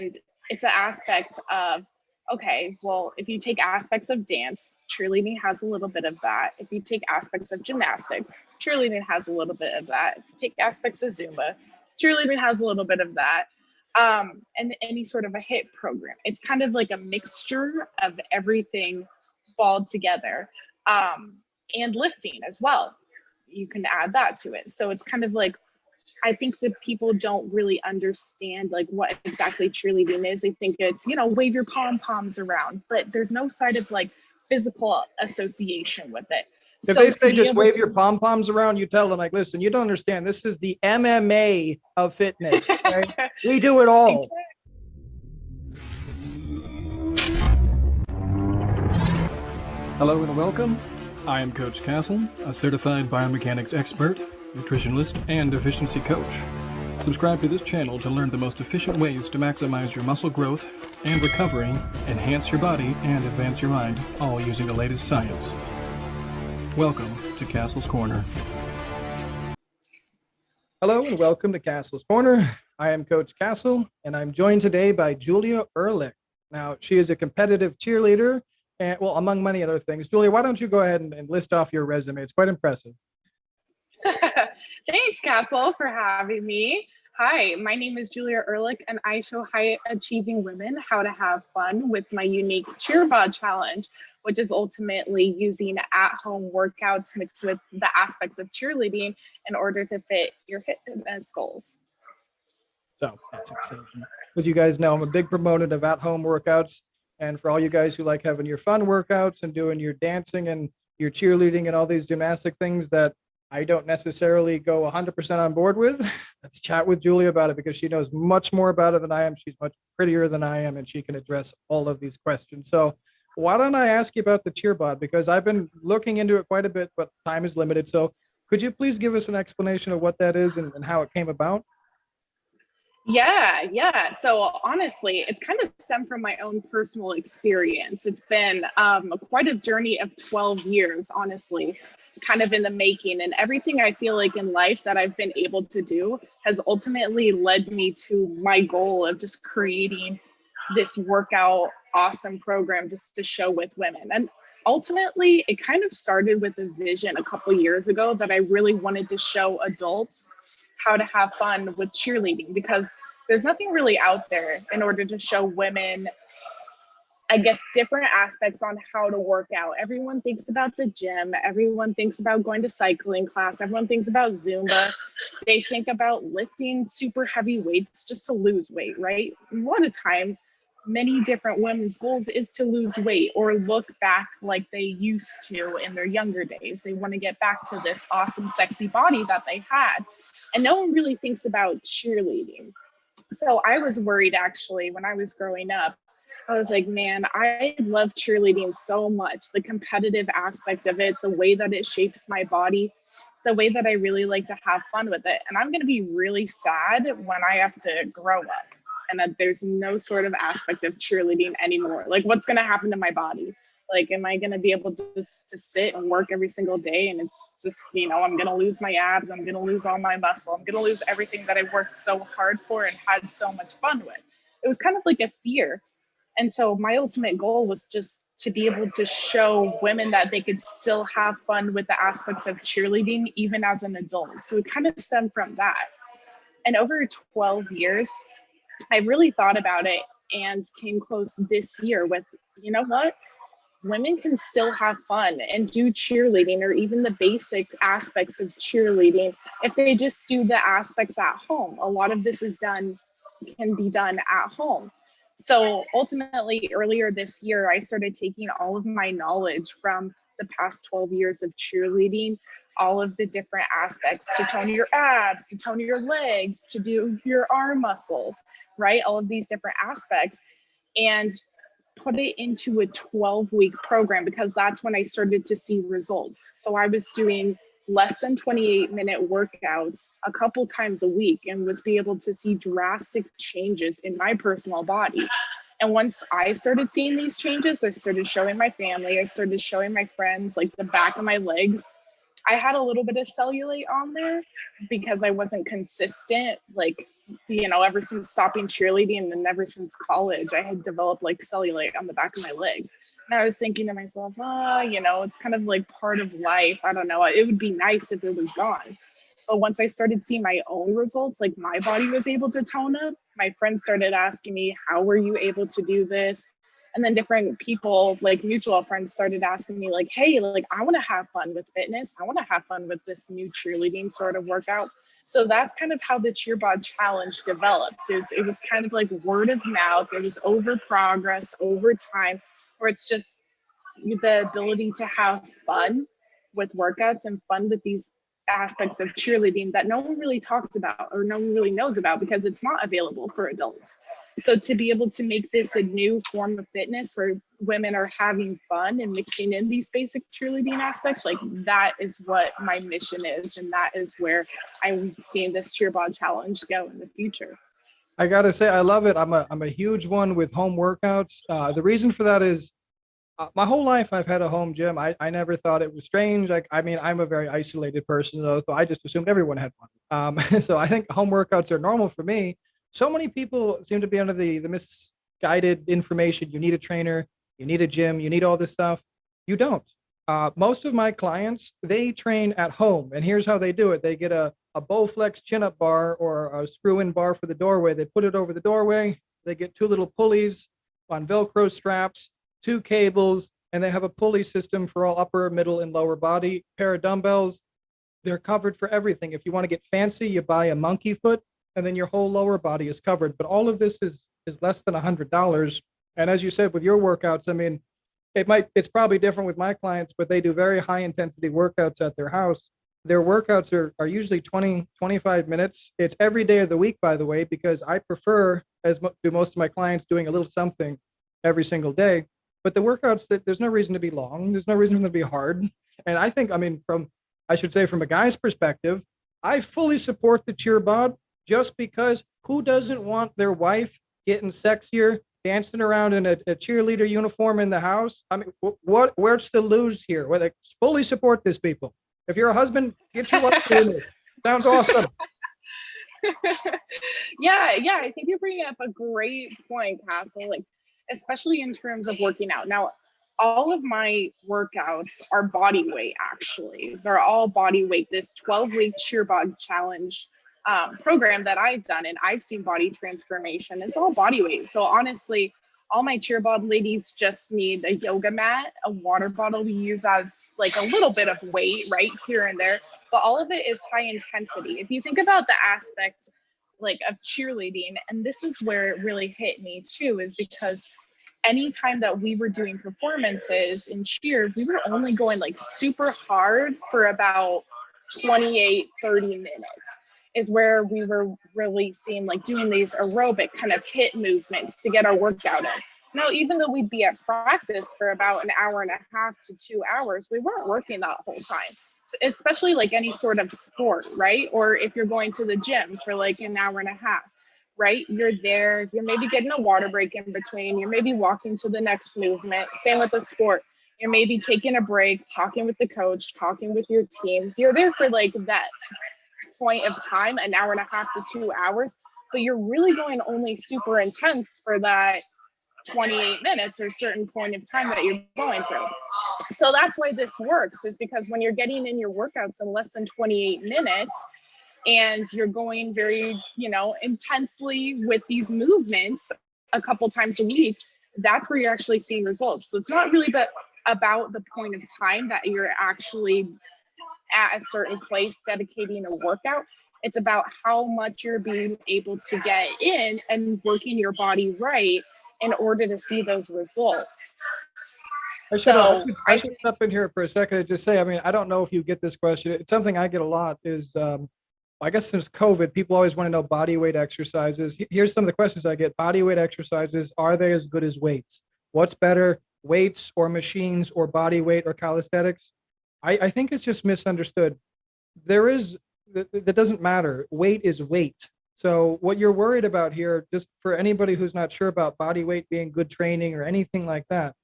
it's an aspect of, okay, well, if you take aspects of dance, cheerleading has a little bit of that. If you take aspects of gymnastics, cheerleading has a little bit of that. If you take aspects of Zumba, cheerleading has a little bit of that. And any sort of a HIIT program. It's kind of like a mixture of everything balled together. And lifting as well. You can add that to it. So it's kind of like, I think that people don't really understand like what exactly cheerleading is. They think it's, wave your pom-poms around, but there's no side of like physical association with it. If they say just wave your pom-poms around, you tell them like, listen, you don't understand. This is the MMA of fitness. Okay? We do it all. Hello and welcome. I am Coach Castle, a certified biomechanics expert, nutritionist, and efficiency coach. Subscribe to this channel to learn the most efficient ways to maximize your muscle growth and recovery, enhance your body, and advance your mind, all using the latest science. Welcome to Castle's Corner. Hello and welcome to Castle's Corner. I am Coach Castle, and I'm joined today by Julia Ehrlich. Now, she is a competitive cheerleader, and well, among many other things. Julia, why don't you go ahead and list off your resume? It's quite impressive. Thanks, Castle, for having me. Hi, my name is Julia Ehrlich, and I show high-achieving women how to have fun with my unique Cheer Bod challenge, which is ultimately using at-home workouts mixed with the aspects of cheerleading in order to fit your fitness goals. So that's exciting. As you guys know, I'm a big proponent of at-home workouts. And for all you guys who like having your fun workouts and doing your dancing and your cheerleading and all these gymnastic things that I don't necessarily go 100% on board with, let's chat with Julia about it because she knows much more about it than I am. She's much prettier than I am, and she can address all of these questions. So why don't I ask you about the Cheer Bod? Because I've been looking into it quite a bit, but time is limited. So could you please give us an explanation of what that is and how it came about? Yeah. So honestly, it's kind of stemmed from my own personal experience. It's been quite a journey of 12 years, honestly, kind of in the making. And everything I feel like in life that I've been able to do has ultimately led me to my goal of just creating this workout awesome program just to show with women. And ultimately, it kind of started with a vision a couple years ago that I really wanted to show adults how to have fun with cheerleading, because there's nothing really out there in order to show women, I guess, different aspects on how to work out. Everyone thinks about the gym. Everyone thinks about going to cycling class. Everyone thinks about Zumba. They think about lifting super heavy weights just to lose weight, right? A lot of times, many different women's goals is to lose weight or look back like they used to in their younger days. They want to get back to this awesome, sexy body that they had. And no one really thinks about cheerleading. So I was worried, actually, when I was growing up. I was like, man, I love cheerleading so much. The competitive aspect of it, the way that it shapes my body, the way that I really like to have fun with it. And I'm going to be really sad when I have to grow up and that there's no sort of aspect of cheerleading anymore. Like, what's going to happen to my body? Like, am I going to be able to just to sit and work every single day? And it's just, I'm going to lose my abs. I'm going to lose all my muscle. I'm going to lose everything that I worked so hard for and had so much fun with. It was kind of like a fear. And so my ultimate goal was just to be able to show women that they could still have fun with the aspects of cheerleading, even as an adult. So it kind of stemmed from that. And over 12 years, I really thought about it and came close this year with, you know what? Women can still have fun and do cheerleading or even the basic aspects of cheerleading if they just do the aspects at home. A lot of this can be done at home. So ultimately, earlier this year, I started taking all of my knowledge from the past 12 years of cheerleading, all of the different aspects to tone your abs, to tone your legs, to do your arm muscles, right? All of these different aspects, and put it into a 12-week program because that's when I started to see results. So I was doing less than 28-minute workouts a couple times a week and was able to see drastic changes in my personal body. And once I started seeing these changes, I started showing my family, I started showing my friends, like the back of my legs I had a little bit of cellulite on there because I wasn't consistent, like, ever since stopping cheerleading and ever since college, I had developed like cellulite on the back of my legs. And I was thinking to myself, it's kind of like part of life. I don't know. It would be nice if it was gone. But once I started seeing my own results, like my body was able to tone up, my friends started asking me, how were you able to do this? And then different people, like mutual friends, started asking me like, hey, like I want to have fun with fitness. I want to have fun with this new cheerleading sort of workout. So that's kind of how the Cheer Bod challenge developed. It was kind of like word of mouth. It was over progress, over time, where it's just the ability to have fun with workouts and fun with these aspects of cheerleading that no one really talks about or no one really knows about because it's not available for adults. So to be able to make this a new form of fitness where women are having fun and mixing in these basic cheerleading aspects, like that is what my mission is. And that is where I'm seeing this Cheer Bod challenge go in the future. I gotta say, I love it. I'm a huge one with home workouts. The reason for that is my whole life I've had a home gym. I never thought it was strange. Like, I mean, I'm a very isolated person though, so I just assumed everyone had one. So I think home workouts are normal for me. So many people seem to be under the misguided information. You need a trainer, you need a gym, you need all this stuff. You don't. Most of my clients, they train at home, and here's how they do it. They get a Bowflex chin-up bar or a screw-in bar for the doorway. They put it over the doorway. They get two little pulleys on Velcro straps, two cables, and they have a pulley system for all upper, middle, and lower body. Pair of dumbbells. They're covered for everything. If you want to get fancy, you buy a monkey foot, and then your whole lower body is covered. But all of this is less than $100. And as you said, with your workouts, I mean, it's probably different with my clients, but they do very high intensity workouts at their house. Their workouts are usually 20, 25 minutes. It's every day of the week, by the way, because I prefer, as do most of my clients, doing a little something every single day. But the workouts, there's no reason to be long. There's no reason for them to be hard. And I think, I mean, from a guy's perspective, I fully support the Cheer Bod, just because who doesn't want their wife getting sexier, dancing around in a cheerleader uniform in the house? I mean, where's the lose here? Well, I fully support this, people. If you're a husband, get your wife doing this. Sounds awesome. Yeah, I think you're bringing up a great point, Castle. Like, especially in terms of working out. Now, all of my workouts are body weight, actually. They're all body weight. This 12-week Cheer Bod challenge program that I've done, and I've seen body transformation, it's all body weight. So honestly, all my Cheer Bod ladies just need a yoga mat, a water bottle we use as like a little bit of weight right here and there, but all of it is high intensity. If you think about the aspect like of cheerleading, and this is where it really hit me too, is because anytime that we were doing performances in cheer, we were only going like super hard for about 28, 30 minutes is where we were really seeing like doing these aerobic kind of hit movements to get our workout in. Now, even though we'd be at practice for about an hour and a half to 2 hours, we weren't working that whole time, especially like any sort of sport, right? Or if you're going to the gym for like an hour and a half, right? You're there, you're maybe getting a water break in between, you're maybe walking to the next movement. Same with the sport. You're maybe taking a break, talking with the coach, talking with your team. You're there for like that point of time, an hour and a half to 2 hours, but you're really going only super intense for that 28 minutes or certain point of time that you're going through. So that's why this works, is because when you're getting in your workouts in less than 28 minutes and you're going very, intensely with these movements a couple times a week, that's where you're actually seeing results. So it's not really about the point of time that you're actually at a certain place dedicating a workout. It's about how much you're being able to get in and working your body right in order to see those results. I should step in here for a second and just say, I mean, I don't know if you get this question. It's something I get a lot is, I guess since COVID, people always want to know body weight exercises. Here's some of the questions I get. Body weight exercises, are they as good as weights? What's better, weights or machines or body weight or calisthenics? I think it's just misunderstood. That doesn't matter. Weight is weight. So what you're worried about here, just for anybody who's not sure about body weight being good training or anything like that,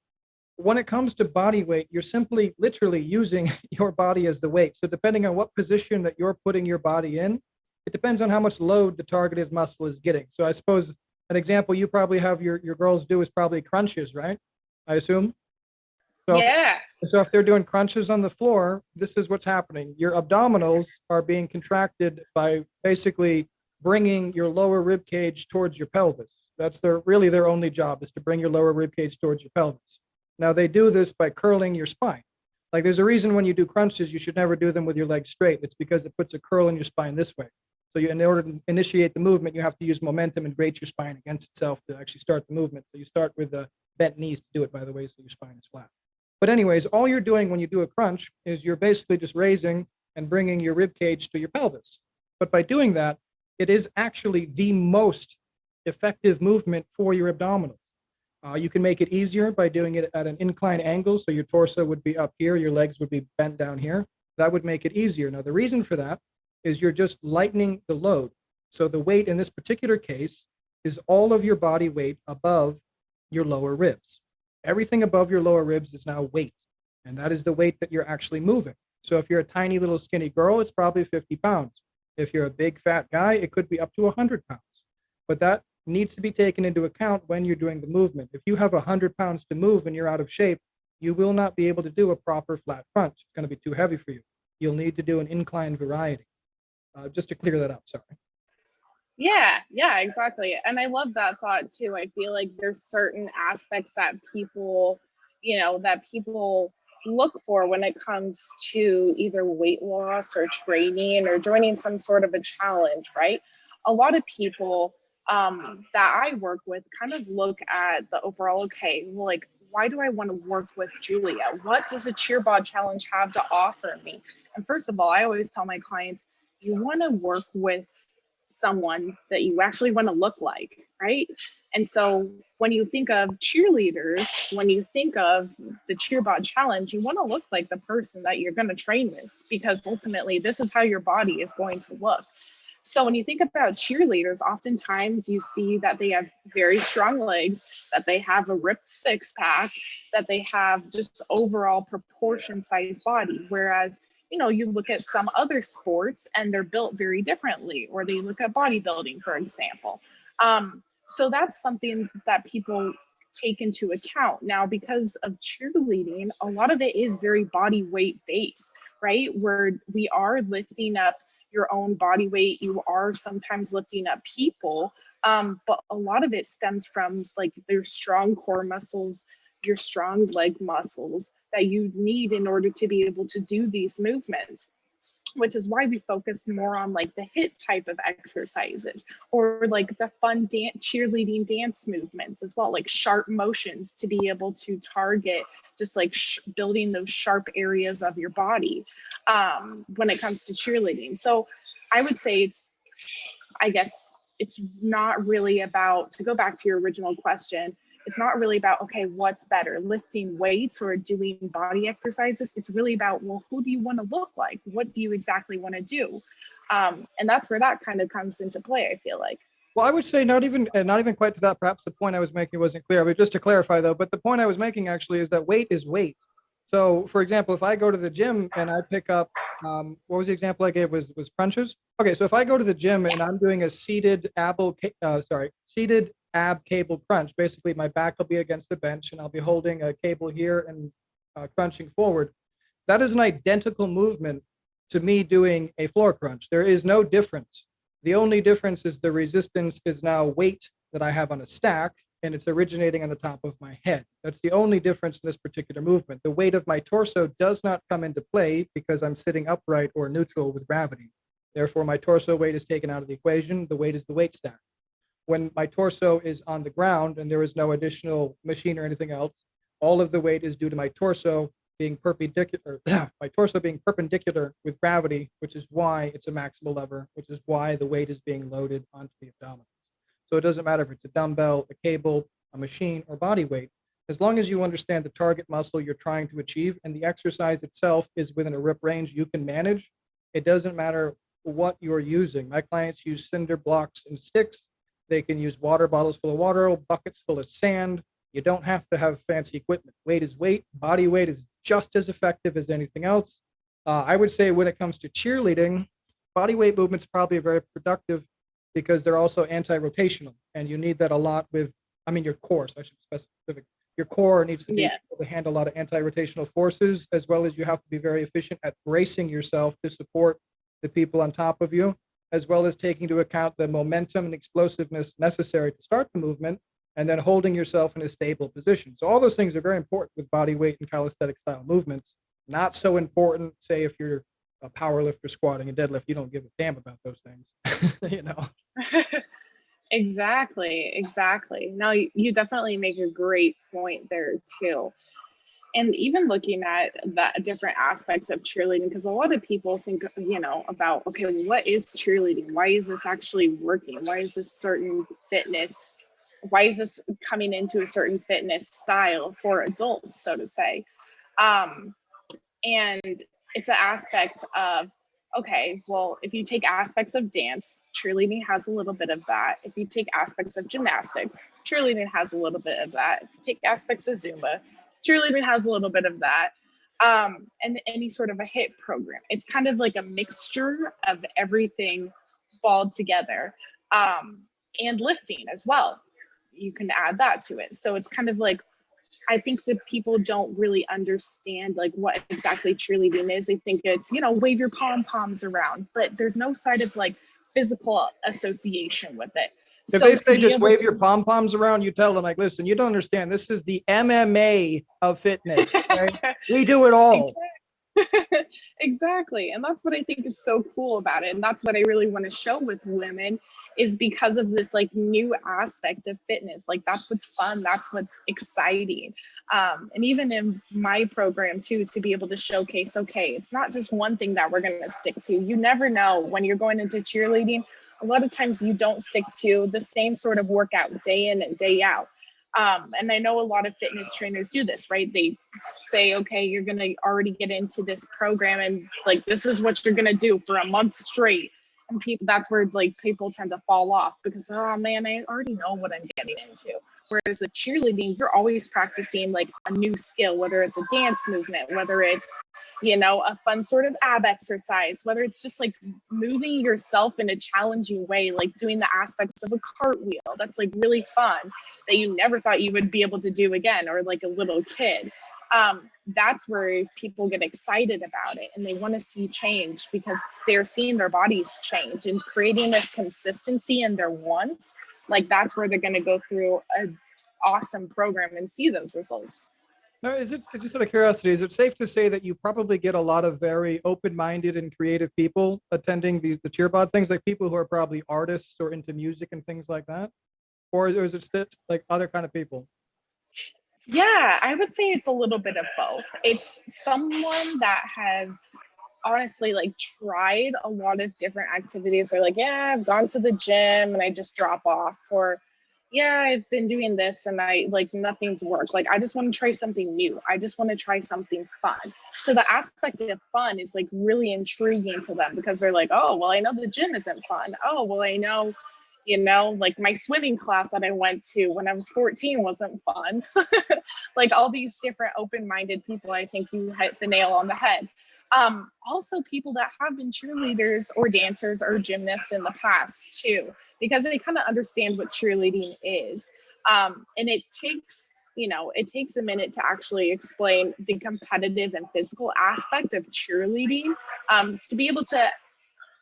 when it comes to body weight, you're simply literally using your body as the weight. So depending on what position that you're putting your body in, it depends on how much load the targeted muscle is getting. So I suppose an example you probably have your girls do is probably crunches, right? I assume. So, Yeah. so if they're doing crunches on the floor, this is what's happening. Your abdominals are being contracted by basically bringing your lower rib cage towards your pelvis. That's really their only job, is to bring your lower rib cage towards your pelvis. Now they do this by curling your spine. Like there's a reason when you do crunches, you should never do them with your legs straight. It's because it puts a curl in your spine this way. So in order to initiate the movement, you have to use momentum and grate your spine against itself to actually start the movement. So you start with the bent knees to do it, by the way, so your spine is flat. But anyways, all you're doing when you do a crunch is you're basically just raising and bringing your rib cage to your pelvis. But by doing that, it is actually the most effective movement for your abdominals. You can make it easier by doing it at an incline angle. So your torso would be up here, your legs would be bent down here. That would make it easier. Now, the reason for that is you're just lightening the load. So the weight in this particular case is all of your body weight above your lower ribs. Everything above your lower ribs is now weight. And that is the weight that you're actually moving. So if you're a tiny little skinny girl, it's probably 50 pounds. If you're a big fat guy, it could be up to 100 pounds. But that needs to be taken into account when you're doing the movement. If you have 100 pounds to move and you're out of shape, you will not be able to do a proper flat crunch. It's going to be too heavy for you. You'll need to do an incline variety. Just to clear that up, sorry. Yeah, exactly. And I love that thought too. I feel like there's certain aspects that people look for when it comes to either weight loss or training or joining some sort of a challenge, right? A lot of people that I work with kind of look at the overall, okay, well, like, why do I want to work with Julia? What does a Cheer Bod challenge have to offer me? And first of all, I always tell my clients, you want to work with someone that you actually want to look like, right? And so when you think of cheerleaders, when you think of the Cheer Bod challenge, you want to look like the person that you're going to train with, because ultimately this is how your body is going to look. So when you think about cheerleaders, oftentimes you see that they have very strong legs, that they have a ripped six pack, that they have just overall proportion size body. Whereas, you look at some other sports and they're built very differently, or they look at bodybuilding, for example. So that's something that people take into account. Now, because of cheerleading, a lot of it is very body weight based, right? Where we are lifting up your own body weight, you are sometimes lifting up people, but a lot of it stems from like their strong core muscles, your strong leg muscles that you need in order to be able to do these movements, which is why we focus more on like the HIIT type of exercises, or like the fun cheerleading dance movements as well, like sharp motions to be able to target just like building those sharp areas of your body when it comes to cheerleading. So I would say it's not really about, to go back to your original question, it's not really about, okay, what's better, lifting weights or doing body exercises? It's really about, well, who do you want to look like? What do you exactly want to do? And that's where that kind of comes into play, I feel like. Well, I would say not even quite to that. Perhaps the point I was making wasn't clear. But just to clarify, though, but the point I was making actually is that weight is weight. So, for example, if I go to the gym and I pick up, what was the example I gave? Was crunches? Okay, so if I go to the gym and I'm doing a seated ab cable crunch, basically my back will be against the bench and I'll be holding a cable here and crunching forward. That is an identical movement to me doing a floor crunch. There is no difference. The only difference is the resistance is now weight that I have on a stack, and it's originating on the top of my head. That's the only difference in this particular movement. The weight of my torso does not come into play because I'm sitting upright or neutral with gravity. Therefore, my torso weight is taken out of the equation. The weight is the weight stack. When my torso is on the ground and there is no additional machine or anything else, all of the weight is due to my torso being perpendicular, with gravity, which is why it's a maximal lever, which is why the weight is being loaded onto the abdomen. So it doesn't matter if it's a dumbbell, a cable, a machine, or body weight, as long as you understand the target muscle you're trying to achieve and the exercise itself is within a rip range you can manage, it doesn't matter what you're using. My clients use cinder blocks and sticks. They can use water bottles full of water, buckets full of sand, You don't have to have fancy equipment. Weight is weight. Body weight is just as effective as anything else. I would say when it comes to cheerleading, body weight movements probably are very productive because they're also anti-rotational, and you need that a lot with, I mean, your core. So I should be specific. Your core needs to be able to handle a lot of anti-rotational forces, as well as you have to be very efficient at bracing yourself to support the people on top of you, as well as taking into account the momentum and explosiveness necessary to start the movement, and then holding yourself in a stable position. So all those things are very important with body weight and calisthenic style movements. Not so important, say, if you're a power lifter squatting and deadlift, you don't give a damn about those things, you know? Exactly. No, you definitely make a great point there too. And even looking at the different aspects of cheerleading, because a lot of people think, about, okay, what is cheerleading? Why is this actually working? Why is this certain fitness? Why is this coming into a certain fitness style for adults, so to say? And it's an aspect of, okay, well, if you take aspects of dance, cheerleading has a little bit of that. If you take aspects of gymnastics, cheerleading has a little bit of that. If you take aspects of Zumba, cheerleading has a little bit of that. And any sort of a HIIT program. It's kind of like a mixture of everything balled together. And lifting as well. You can add that to it. So it's kind of like, I think that people don't really understand like what exactly cheerleading is. They think it's, wave your pom-poms around, but there's no side of like physical association with it. If they say just wave your pom-poms around, you tell them like, listen, you don't understand. This is the MMA of fitness. Okay? We do it all. Exactly. And that's what I think is so cool about it. And that's what I really want to show with women, is because of this like new aspect of fitness. Like that's what's fun. That's what's exciting. And even in my program too, to be able to showcase, okay, it's not just one thing that we're going to stick to. You never know when you're going into cheerleading. A lot of times you don't stick to the same sort of workout day in and day out. And I know a lot of fitness trainers do this, right? They say, okay, you're going to already get into this program and like, this is what you're going to do for a month straight. And that's where like people tend to fall off because, oh man, I already know what I'm getting into. Whereas with cheerleading, you're always practicing like a new skill, whether it's a dance movement, whether it's, a fun sort of ab exercise, whether it's just like moving yourself in a challenging way, like doing the aspects of a cartwheel. That's like really fun that you never thought you would be able to do again, or like a little kid. That's where people get excited about it and they want to see change because they're seeing their bodies change and creating this consistency in their wants. Like that's where they're going to go through an awesome program and see those results. Now, is it, just out of curiosity, is it safe to say that you probably get a lot of very open-minded and creative people attending the Cheer Bod things, like people who are probably artists or into music and things like that? Or is it like other kind of people? Yeah, I would say it's a little bit of both. It's someone that has honestly like tried a lot of different activities. They're like, yeah, I've gone to the gym and I just drop off, or yeah, I've been doing this and I like nothing's worked. Like, I just want to try something new. I just want to try something fun. So the aspect of fun is like really intriguing to them because they're like, oh, well, I know the gym isn't fun. Oh, well, I know, like my swimming class that I went to when I was 14 wasn't fun. Like all these different open-minded people, I think you hit the nail on the head. Also people that have been cheerleaders or dancers or gymnasts in the past too, because they kind of understand what cheerleading is. And it takes a minute to actually explain the competitive and physical aspect of cheerleading, to be able to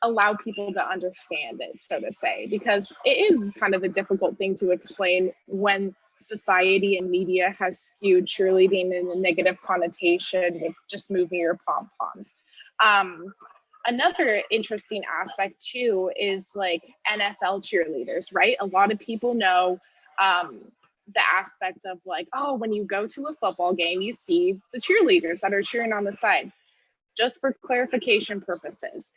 allow people to understand it, so to say, because it is kind of a difficult thing to explain when society and media has skewed cheerleading in a negative connotation with just moving your pom-poms. Another interesting aspect too is like NFL cheerleaders, right? A lot of people know the aspect of like, oh, when you go to a football game, you see the cheerleaders that are cheering on the side. Just for clarification purposes,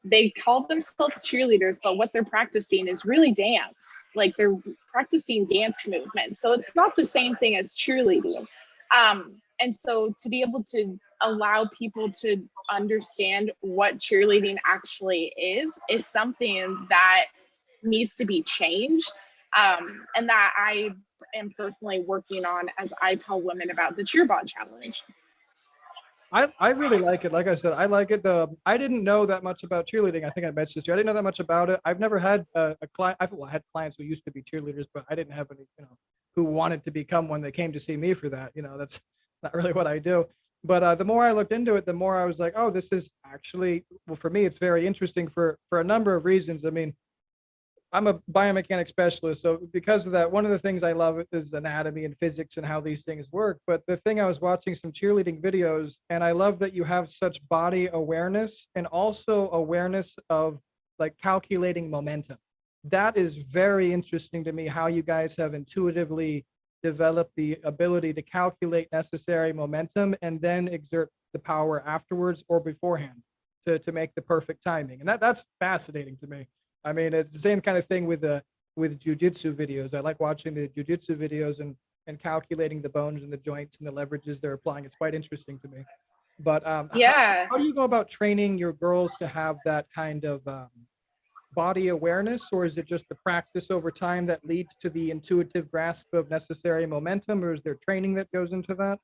they call themselves cheerleaders, but what they're practicing is really dance. Like they're practicing dance movement. So it's not the same thing as cheerleading. And so to be able to allow people to understand what cheerleading actually is something that needs to be changed. And that I am personally working on as I tell women about the Cheer Bod challenge. I really like it. Like I said, I like it. I didn't know that much about cheerleading. I think I mentioned this to you. I didn't know that much about it. I've never had a client. I've had clients who used to be cheerleaders, but I didn't have any, who wanted to become one. They came to see me for that. That's not really what I do. But the more I looked into it, the more I was like, oh, this is actually, well, for me, it's very interesting for a number of reasons. I mean, I'm a biomechanics specialist, so because of that, one of the things I love is anatomy and physics and how these things work. But the thing, I was watching some cheerleading videos, and I love that you have such body awareness and also awareness of like calculating momentum. That is very interesting to me, how you guys have intuitively developed the ability to calculate necessary momentum and then exert the power afterwards or beforehand to make the perfect timing. And that's fascinating to me. I mean, it's the same kind of thing with jujitsu videos. I like watching the jujitsu videos and calculating the bones and the joints and the leverages they're applying. It's quite interesting to me. But Yeah. how do you go about training your girls to have that kind of body awareness, or is it just the practice over time that leads to the intuitive grasp of necessary momentum, or is there training that goes into that?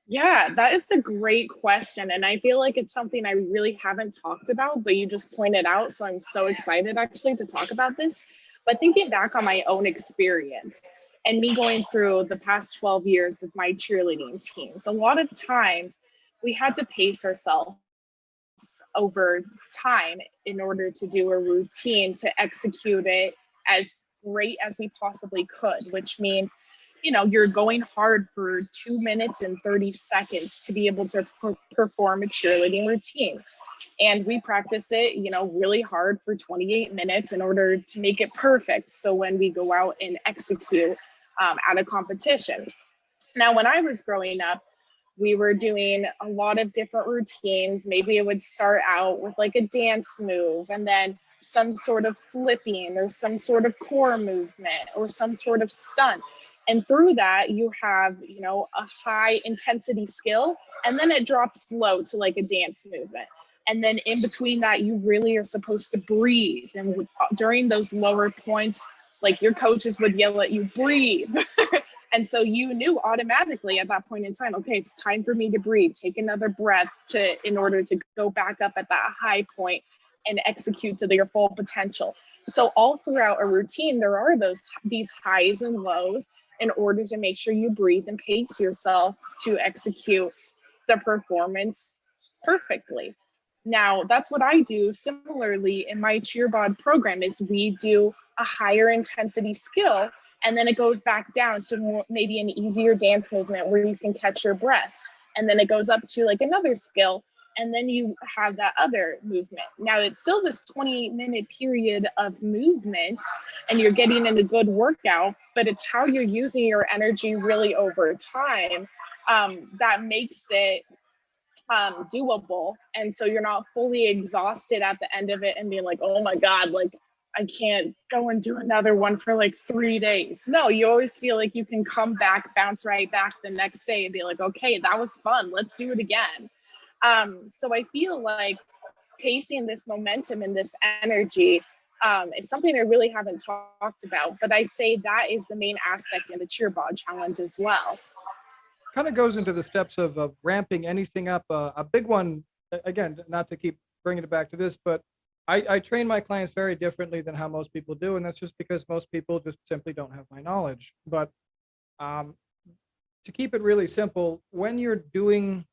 Yeah, that is a great question. And I feel like it's something I really haven't talked about, but you just pointed out. So I'm so excited actually to talk about this. But thinking back on my own experience and me going through the past 12 years of my cheerleading teams, a lot of times we had to pace ourselves over time in order to do a routine to execute it as great as we possibly could, which means you're going hard for 2 minutes and 30 seconds to be able to perform a cheerleading routine. And we practice it, really hard for 28 minutes in order to make it perfect. So when we go out and execute at a competition. Now, when I was growing up, we were doing a lot of different routines. Maybe it would start out with like a dance move and then some sort of flipping or some sort of core movement or some sort of stunt. And through that, you have, a high intensity skill, and then it drops low to like a dance movement. And then in between that, you really are supposed to breathe. And during those lower points, like your coaches would yell at you, breathe. And so you knew automatically at that point in time, okay, it's time for me to breathe, take another breath in order to go back up at that high point and execute to your full potential. So all throughout a routine, there are these highs and lows in order to make sure you breathe and pace yourself to execute the performance perfectly. Now, that's what I do similarly in my Cheer Bod program is we do a higher intensity skill, and then it goes back down to maybe an easier dance movement where you can catch your breath. And then it goes up to like another skill, and then you have that other movement. Now it's still this 20-minute period of movement and you're getting in a good workout, but it's how you're using your energy really over time that makes it doable. And so you're not fully exhausted at the end of it and being like, oh my God, like I can't go and do another one for like 3 days. No, you always feel like you can come back, bounce right back the next day and be like, okay, that was fun. Let's do it again. So I feel like pacing this momentum and this energy is something I really haven't talked about, but I'd say that is the main aspect in the Cheer Bod challenge as well. Kind of goes into the steps of ramping anything up. A big one, again, not to keep bringing it back to this, but I train my clients very differently than how most people do, and that's just because most people just simply don't have my knowledge. But to keep it really simple, when you're doing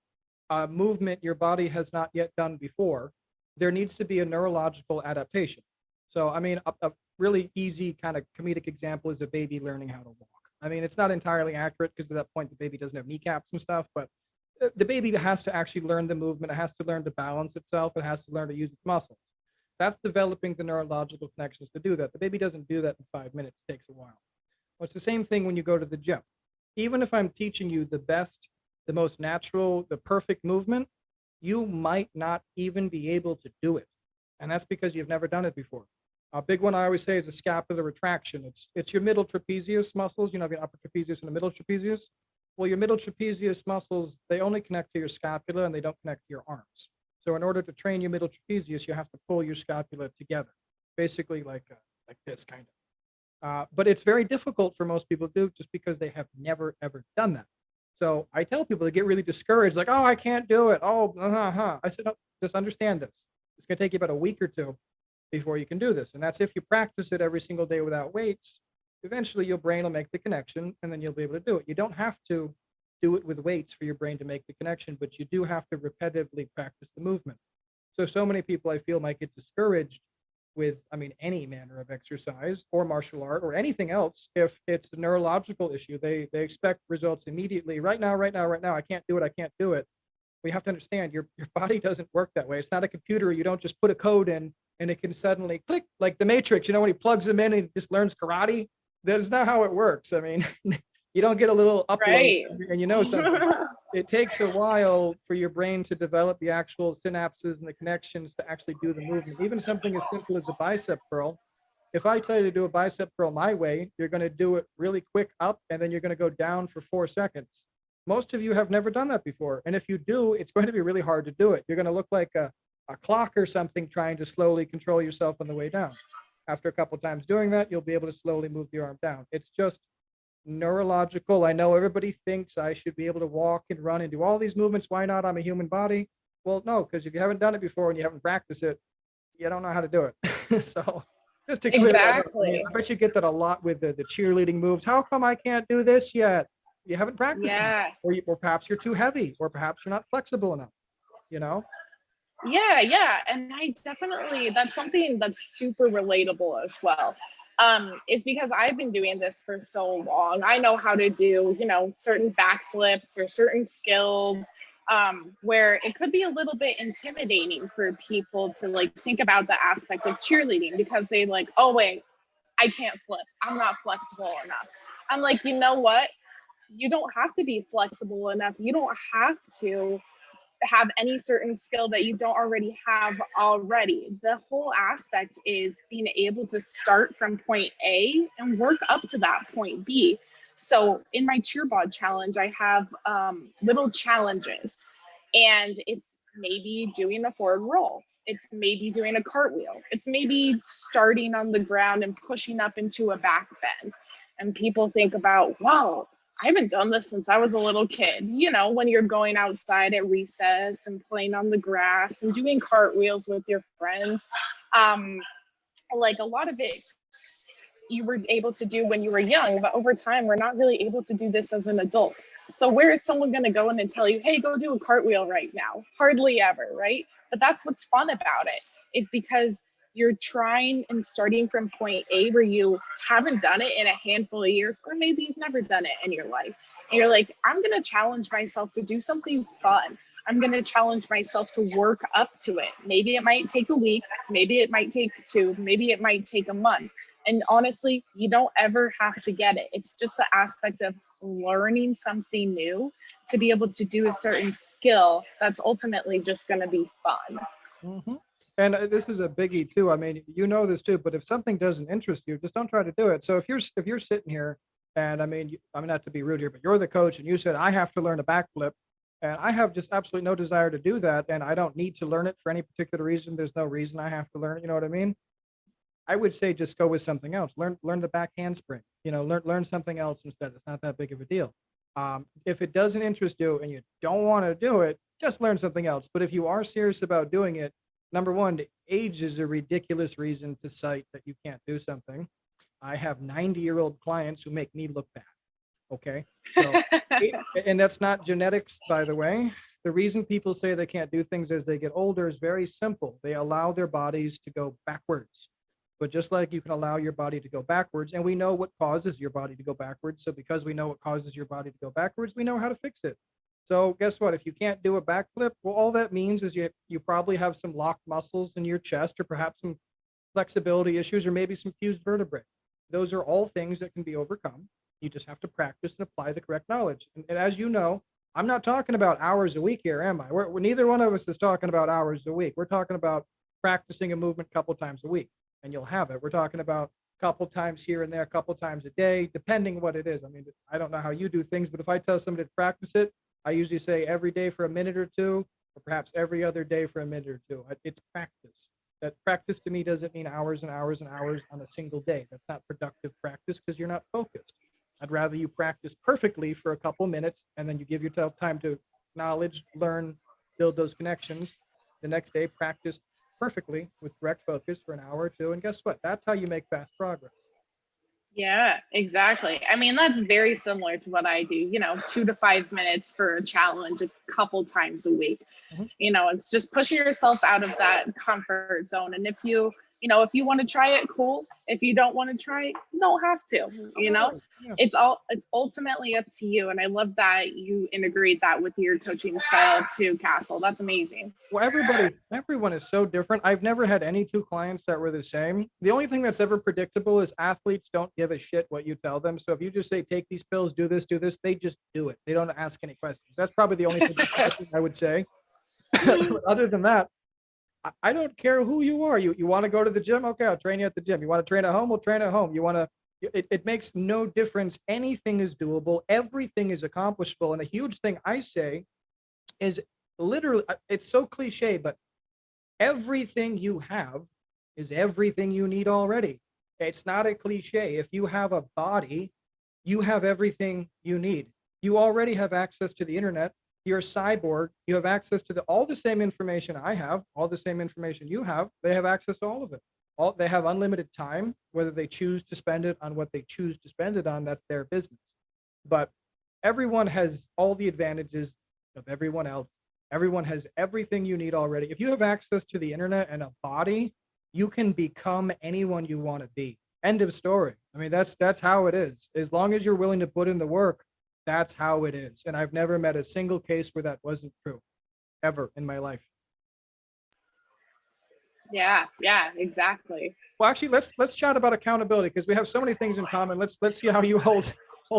a movement your body has not yet done before, there needs to be a neurological adaptation. So, I mean, a really easy kind of comedic example is a baby learning how to walk. I mean, it's not entirely accurate because at that point the baby doesn't have kneecaps and stuff, but the baby has to actually learn the movement. It has to learn to balance itself. It has to learn to use its muscles. That's developing the neurological connections to do that. The baby doesn't do that in 5 minutes. It takes a while. Well, it's the same thing when you go to the gym. Even if I'm teaching you the best, the most natural, the perfect movement, you might not even be able to do it. And that's because you've never done it before. A big one I always say is a scapular retraction. It's your middle trapezius muscles. You have your upper trapezius and the middle trapezius. Well, your middle trapezius muscles, they only connect to your scapula and they don't connect to your arms. So in order to train your middle trapezius, you have to pull your scapula together, basically like this kind of. But it's very difficult for most people to do just because they have never, ever done that. So I tell people they get really discouraged, like, oh, I can't do it. Oh, I said, no, just understand this. It's going to take you about a week or two before you can do this. And that's if you practice it every single day without weights. Eventually your brain will make the connection and then you'll be able to do it. You don't have to do it with weights for your brain to make the connection, but you do have to repetitively practice the movement. So many people I feel might get discouraged with, any manner of exercise or martial art or anything else. If it's a neurological issue, they expect results immediately. Right now, I can't do it. We have to understand your body doesn't work that way. It's not a computer. You don't just put a code in and it can suddenly click like the Matrix, when he plugs them in and he just learns karate. That's not how it works. You don't get a little upload Right. and something. It takes a while for your brain to develop the actual synapses and the connections to actually do the movement. Even something as simple as a bicep curl. If I tell you to do a bicep curl my way, you're going to do it really quick up and then you're going to go down for 4 seconds. Most of you have never done that before. And if you do, it's going to be really hard to do it. You're going to look like a clock or something trying to slowly control yourself on the way down. After a couple of times doing that, you'll be able to slowly move the arm down. It's just neurological. I know everybody thinks I should be able to walk and run and do all these movements. Why not? I'm a human body. Well, no, because if you haven't done it before and you haven't practiced it, you don't know how to do it. So just to clear Exactly. that up, I bet you get that a lot with the cheerleading moves. How come I can't do this yet? You haven't practiced it. Or perhaps you're too heavy, or perhaps you're not flexible enough, Yeah. And that's something that's super relatable as well. Is because I've been doing this for so long. I know how to do, certain backflips or certain skills, where it could be a little bit intimidating for people to think about the aspect of cheerleading, because they oh wait, I can't flip. I'm not flexible enough. I'm like, you know what? You don't have to be flexible enough. You don't have to have any certain skill that you don't already have already. The whole aspect is being able to start from point A and work up to that point B. So in my Cheer Bod challenge, I have little challenges, and it's maybe doing a forward roll. It's maybe doing a cartwheel. It's maybe starting on the ground and pushing up into a back bend. And people think about, wow, I haven't done this since I was a little kid. When you're going outside at recess and playing on the grass and doing cartwheels with your friends. A lot of it you were able to do when you were young, but over time, we're not really able to do this as an adult. So where is someone going to go in and tell you, hey, go do a cartwheel right now? Hardly ever, right? But that's what's fun about it, is because you're trying and starting from point A where you haven't done it in a handful of years, or maybe you've never done it in your life. And you're like, I'm going to challenge myself to do something fun. I'm going to challenge myself to work up to it. Maybe it might take a week. Maybe it might take 2. Maybe it might take a month. And honestly, you don't ever have to get it. It's just the aspect of learning something new to be able to do a certain skill that's ultimately just going to be fun. Mm-hmm. And this is a biggie too. This too, but if something doesn't interest you, just don't try to do it. So if you're sitting here and I'm not to be rude here, but you're the coach and you said, I have to learn a backflip, and I have just absolutely no desire to do that. And I don't need to learn it for any particular reason. There's no reason I have to learn it. You know what I mean? I would say just go with something else. Learn the back handspring. Learn something else instead. It's not that big of a deal. If it doesn't interest you and you don't want to do it, just learn something else. But if you are serious about doing it, number one, age is a ridiculous reason to cite that you can't do something. I have 90-year-old clients who make me look bad. Okay. So, and that's not genetics, by the way. The reason people say they can't do things as they get older is very simple. They allow their bodies to go backwards. But just like you can allow your body to go backwards, and we know what causes your body to go backwards. So because we know what causes your body to go backwards, we know how to fix it. So guess what? If you can't do a backflip, well, all that means is you probably have some locked muscles in your chest, or perhaps some flexibility issues, or maybe some fused vertebrae. Those are all things that can be overcome. You just have to practice and apply the correct knowledge. And as you know, I'm not talking about hours a week here, am I? We're neither one of us is talking about hours a week. We're talking about practicing a movement a couple times a week, and you'll have it. We're talking about a couple times here and there, a couple times a day, depending what it is. I don't know how you do things, but if I tell somebody to practice it, I usually say every day for a minute or two, or perhaps every other day for a minute or two. It's practice. That practice to me doesn't mean hours and hours and hours on a single day. That's not productive practice because you're not focused. I'd rather you practice perfectly for a couple minutes and then you give yourself time to knowledge, learn, build those connections. The next day, practice perfectly with direct focus for an hour or two. And guess what? That's how you make fast progress. Yeah, exactly. I mean, that's very similar to what I do, 2 to 5 minutes for a challenge a couple times a week. Mhm. It's just pushing yourself out of that comfort zone. And if you want to try it, cool. If you don't want to try it, you don't have to. Yeah. It's ultimately up to you. And I love that you integrate that with your coaching style too, Castle. That's amazing. Well, everyone is so different. I've never had any two clients that were the same. The only thing that's ever predictable is athletes don't give a shit what you tell them. So if you just say, take these pills, do this, they just do it. They don't ask any questions. That's probably the only thing I would say. Other than that, I don't care who you are. You want to go to the gym? Okay, I'll train you at the gym. You want to train at home? We'll train at home. It makes no difference. Anything is doable. Everything is accomplishable. And a huge thing I say is literally, it's so cliche, but everything you have is everything you need already. It's not a cliche. If you have a body, you have everything you need. You already have access to the internet. You're a cyborg. You have access to all the same information I have, all the same information you have. They have access to all of it. They have unlimited time. Whether they choose to spend it on what they choose to spend it on, that's their business. But everyone has all the advantages of everyone else. Everyone has everything you need already. If you have access to the internet and a body, you can become anyone you want to be. End of story. I mean, that's how it is. As long as you're willing to put in the work, that's how it is. And I've never met a single case where that wasn't true, ever in my life. Yeah, exactly. Well, actually, let's chat about accountability because we have so many things in common. Let's see how you hold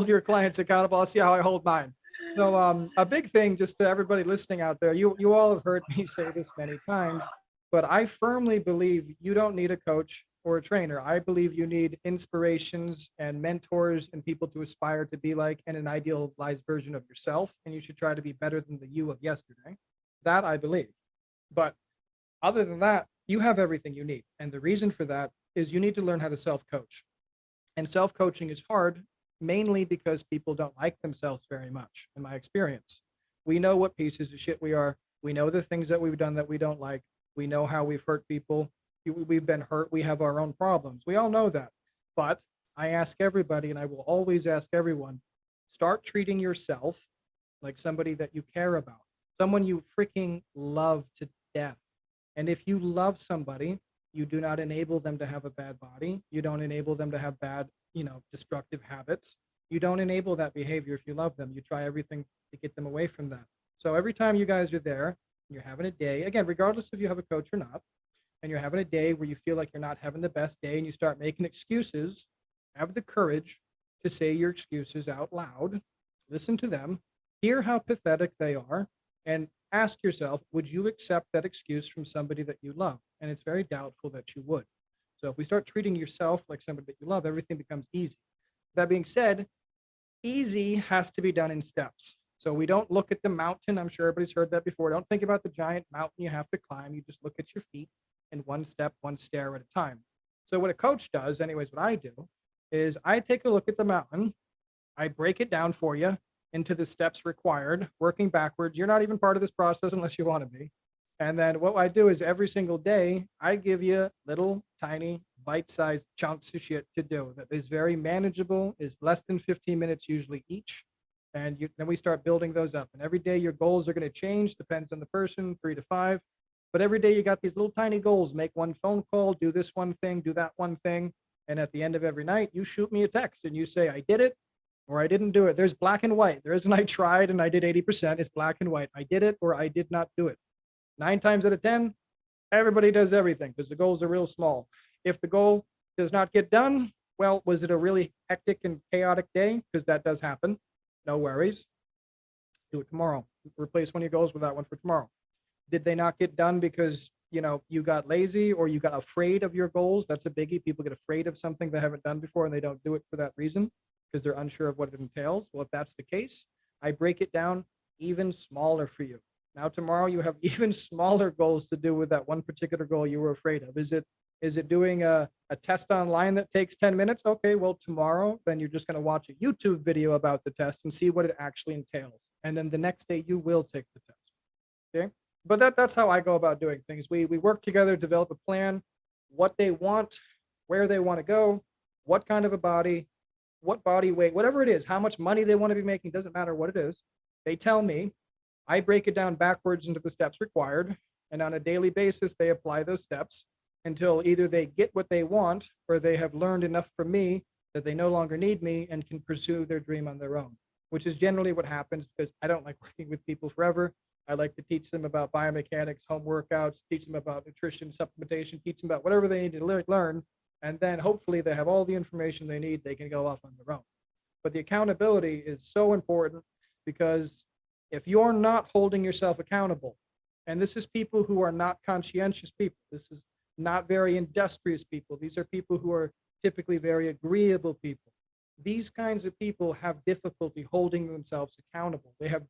your clients accountable. I'll see how I hold mine. So a big thing, just to everybody listening out there, you all have heard me say this many times, but I firmly believe you don't need a coach or a trainer. I believe you need inspirations and mentors and people to aspire to be like, and an idealized version of yourself. And you should try to be better than the you of yesterday. That I believe. But other than that, you have everything you need. And the reason for that is you need to learn how to self-coach. And self-coaching is hard, mainly because people don't like themselves very much, in my experience. We know what pieces of shit we are. We know the things that we've done that we don't like. We know how we've hurt people. We've been hurt. We have our own problems. We all know that. But I ask everybody, and I will always ask everyone, start treating yourself like somebody that you care about, someone you freaking love to death. And if you love somebody, you do not enable them to have a bad body. You don't enable them to have bad, destructive habits. You don't enable that behavior if you love them. You try everything to get them away from that. So every time you guys are there, you're having a day, again, regardless if you have a coach or not, and you're having a day where you feel like you're not having the best day and you start making excuses, have the courage to say your excuses out loud, listen to them, hear how pathetic they are, and ask yourself, would you accept that excuse from somebody that you love? And it's very doubtful that you would. So if we start treating yourself like somebody that you love, everything becomes easy. That being said, easy has to be done in steps. So we don't look at the mountain. I'm sure everybody's heard that before. Don't think about the giant mountain you have to climb. You just look at your feet and one step, one stair at a time. So what a coach does, anyways, what I do is I take a look at the mountain. I break it down for you into the steps required, working backwards. You're not even part of this process unless you want to be. And then what I do is every single day, I give you little tiny bite-sized chunks of shit to do that is very manageable, is less than 15 minutes usually each. And then we start building those up. And every day your goals are going to change, depends on the person, 3 to 5. But every day you got these little tiny goals, make one phone call, do this one thing, do that one thing. And at the end of every night, you shoot me a text and you say, I did it or I didn't do it. There's black and white. There isn't I tried and I did 80%. It's black and white. I did it or I did not do it. 9 times out of 10, everybody does everything because the goals are real small. If the goal does not get done, well, was it a really hectic and chaotic day? Because that does happen. No worries. Do it tomorrow. Replace one of your goals with that one for tomorrow. Did they not get done because, you got lazy or you got afraid of your goals? That's a biggie. People get afraid of something they haven't done before and they don't do it for that reason because they're unsure of what it entails. Well, if that's the case, I break it down even smaller for you. Now tomorrow you have even smaller goals to do with that one particular goal you were afraid of. Is it doing a test online that takes 10 minutes? Okay, well, tomorrow, then you're just going to watch a YouTube video about the test and see what it actually entails. And then the next day you will take the test. Okay. But that's how I go about doing things. We work together, develop a plan, what they want, where they want to go, what kind of a body, what body weight, whatever it is, how much money they want to be making, doesn't matter what it is. They tell me, I break it down backwards into the steps required. And on a daily basis, they apply those steps until either they get what they want or they have learned enough from me that they no longer need me and can pursue their dream on their own, which is generally what happens because I don't like working with people forever. I like to teach them about biomechanics, home workouts, teach them about nutrition, supplementation, teach them about whatever they need to learn. And then hopefully they have all the information they need, they can go off on their own. But the accountability is so important because if you're not holding yourself accountable, and this is people who are not conscientious people, this is not very industrious people. These are people who are typically very agreeable people. These kinds of people have difficulty holding themselves accountable. They have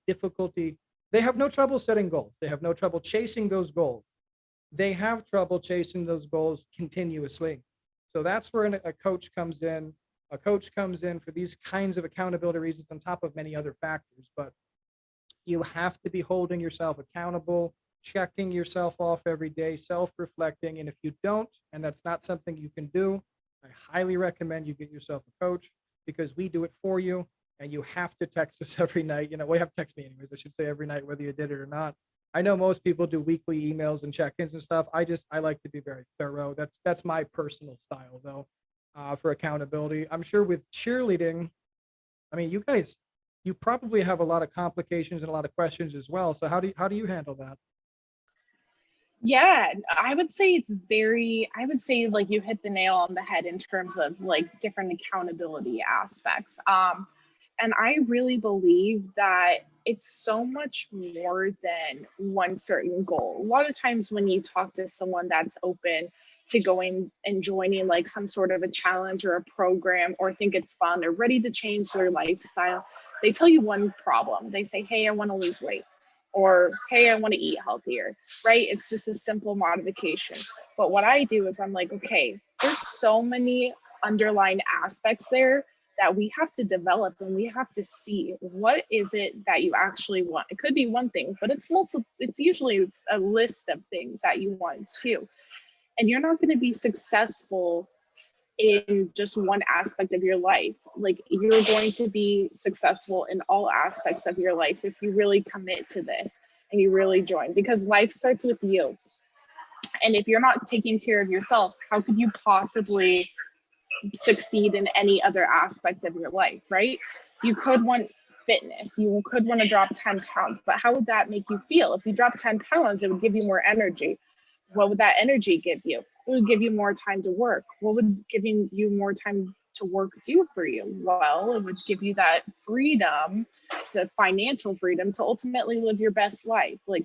no trouble setting goals. They have no trouble chasing those goals. They have trouble chasing those goals continuously. So that's where a coach comes in. A coach comes in for these kinds of accountability reasons on top of many other factors. But you have to be holding yourself accountable, checking yourself off every day, self-reflecting. And if you don't, and that's not something you can do, I highly recommend you get yourself a coach because we do it for you. And you have to text us every night. You know, we have to text me anyways, I should say every night, whether you did it or not. I know most people do weekly emails and check-ins and stuff. I like to be very thorough. That's my personal style though, for accountability. I'm sure with cheerleading, I mean, you probably have a lot of complications and a lot of questions as well. So how do you handle that? Yeah, I would say like you hit the nail on the head in terms of like different accountability aspects. And I really believe that it's so much more than one certain goal. A lot of times when you talk to someone that's open to going and joining like some sort of a challenge or a program or think it's fun or ready to change their lifestyle, they tell you one problem. They say, hey, I want to lose weight, or hey, I want to eat healthier, right? It's just a simple modification. But what I do is I'm like, okay, there's so many underlying aspects there that we have to develop, and we have to see what is it that you actually want. It could be one thing, but it's usually a list of things that you want too. And you're not going to be successful in just one aspect of your life. Like, you're going to be successful in all aspects of your life if you really commit to this and you really join, because life starts with you. And if you're not taking care of yourself, how could you possibly succeed in any other aspect of your life, right? You could want fitness, you could want to drop 10 pounds, but how would that make you feel? If you drop 10 pounds, it would give you more energy. What would that energy give you? It would give you more time to work. What would giving you more time to work do for you? Well, it would give you that freedom, the financial freedom to ultimately live your best life. Like,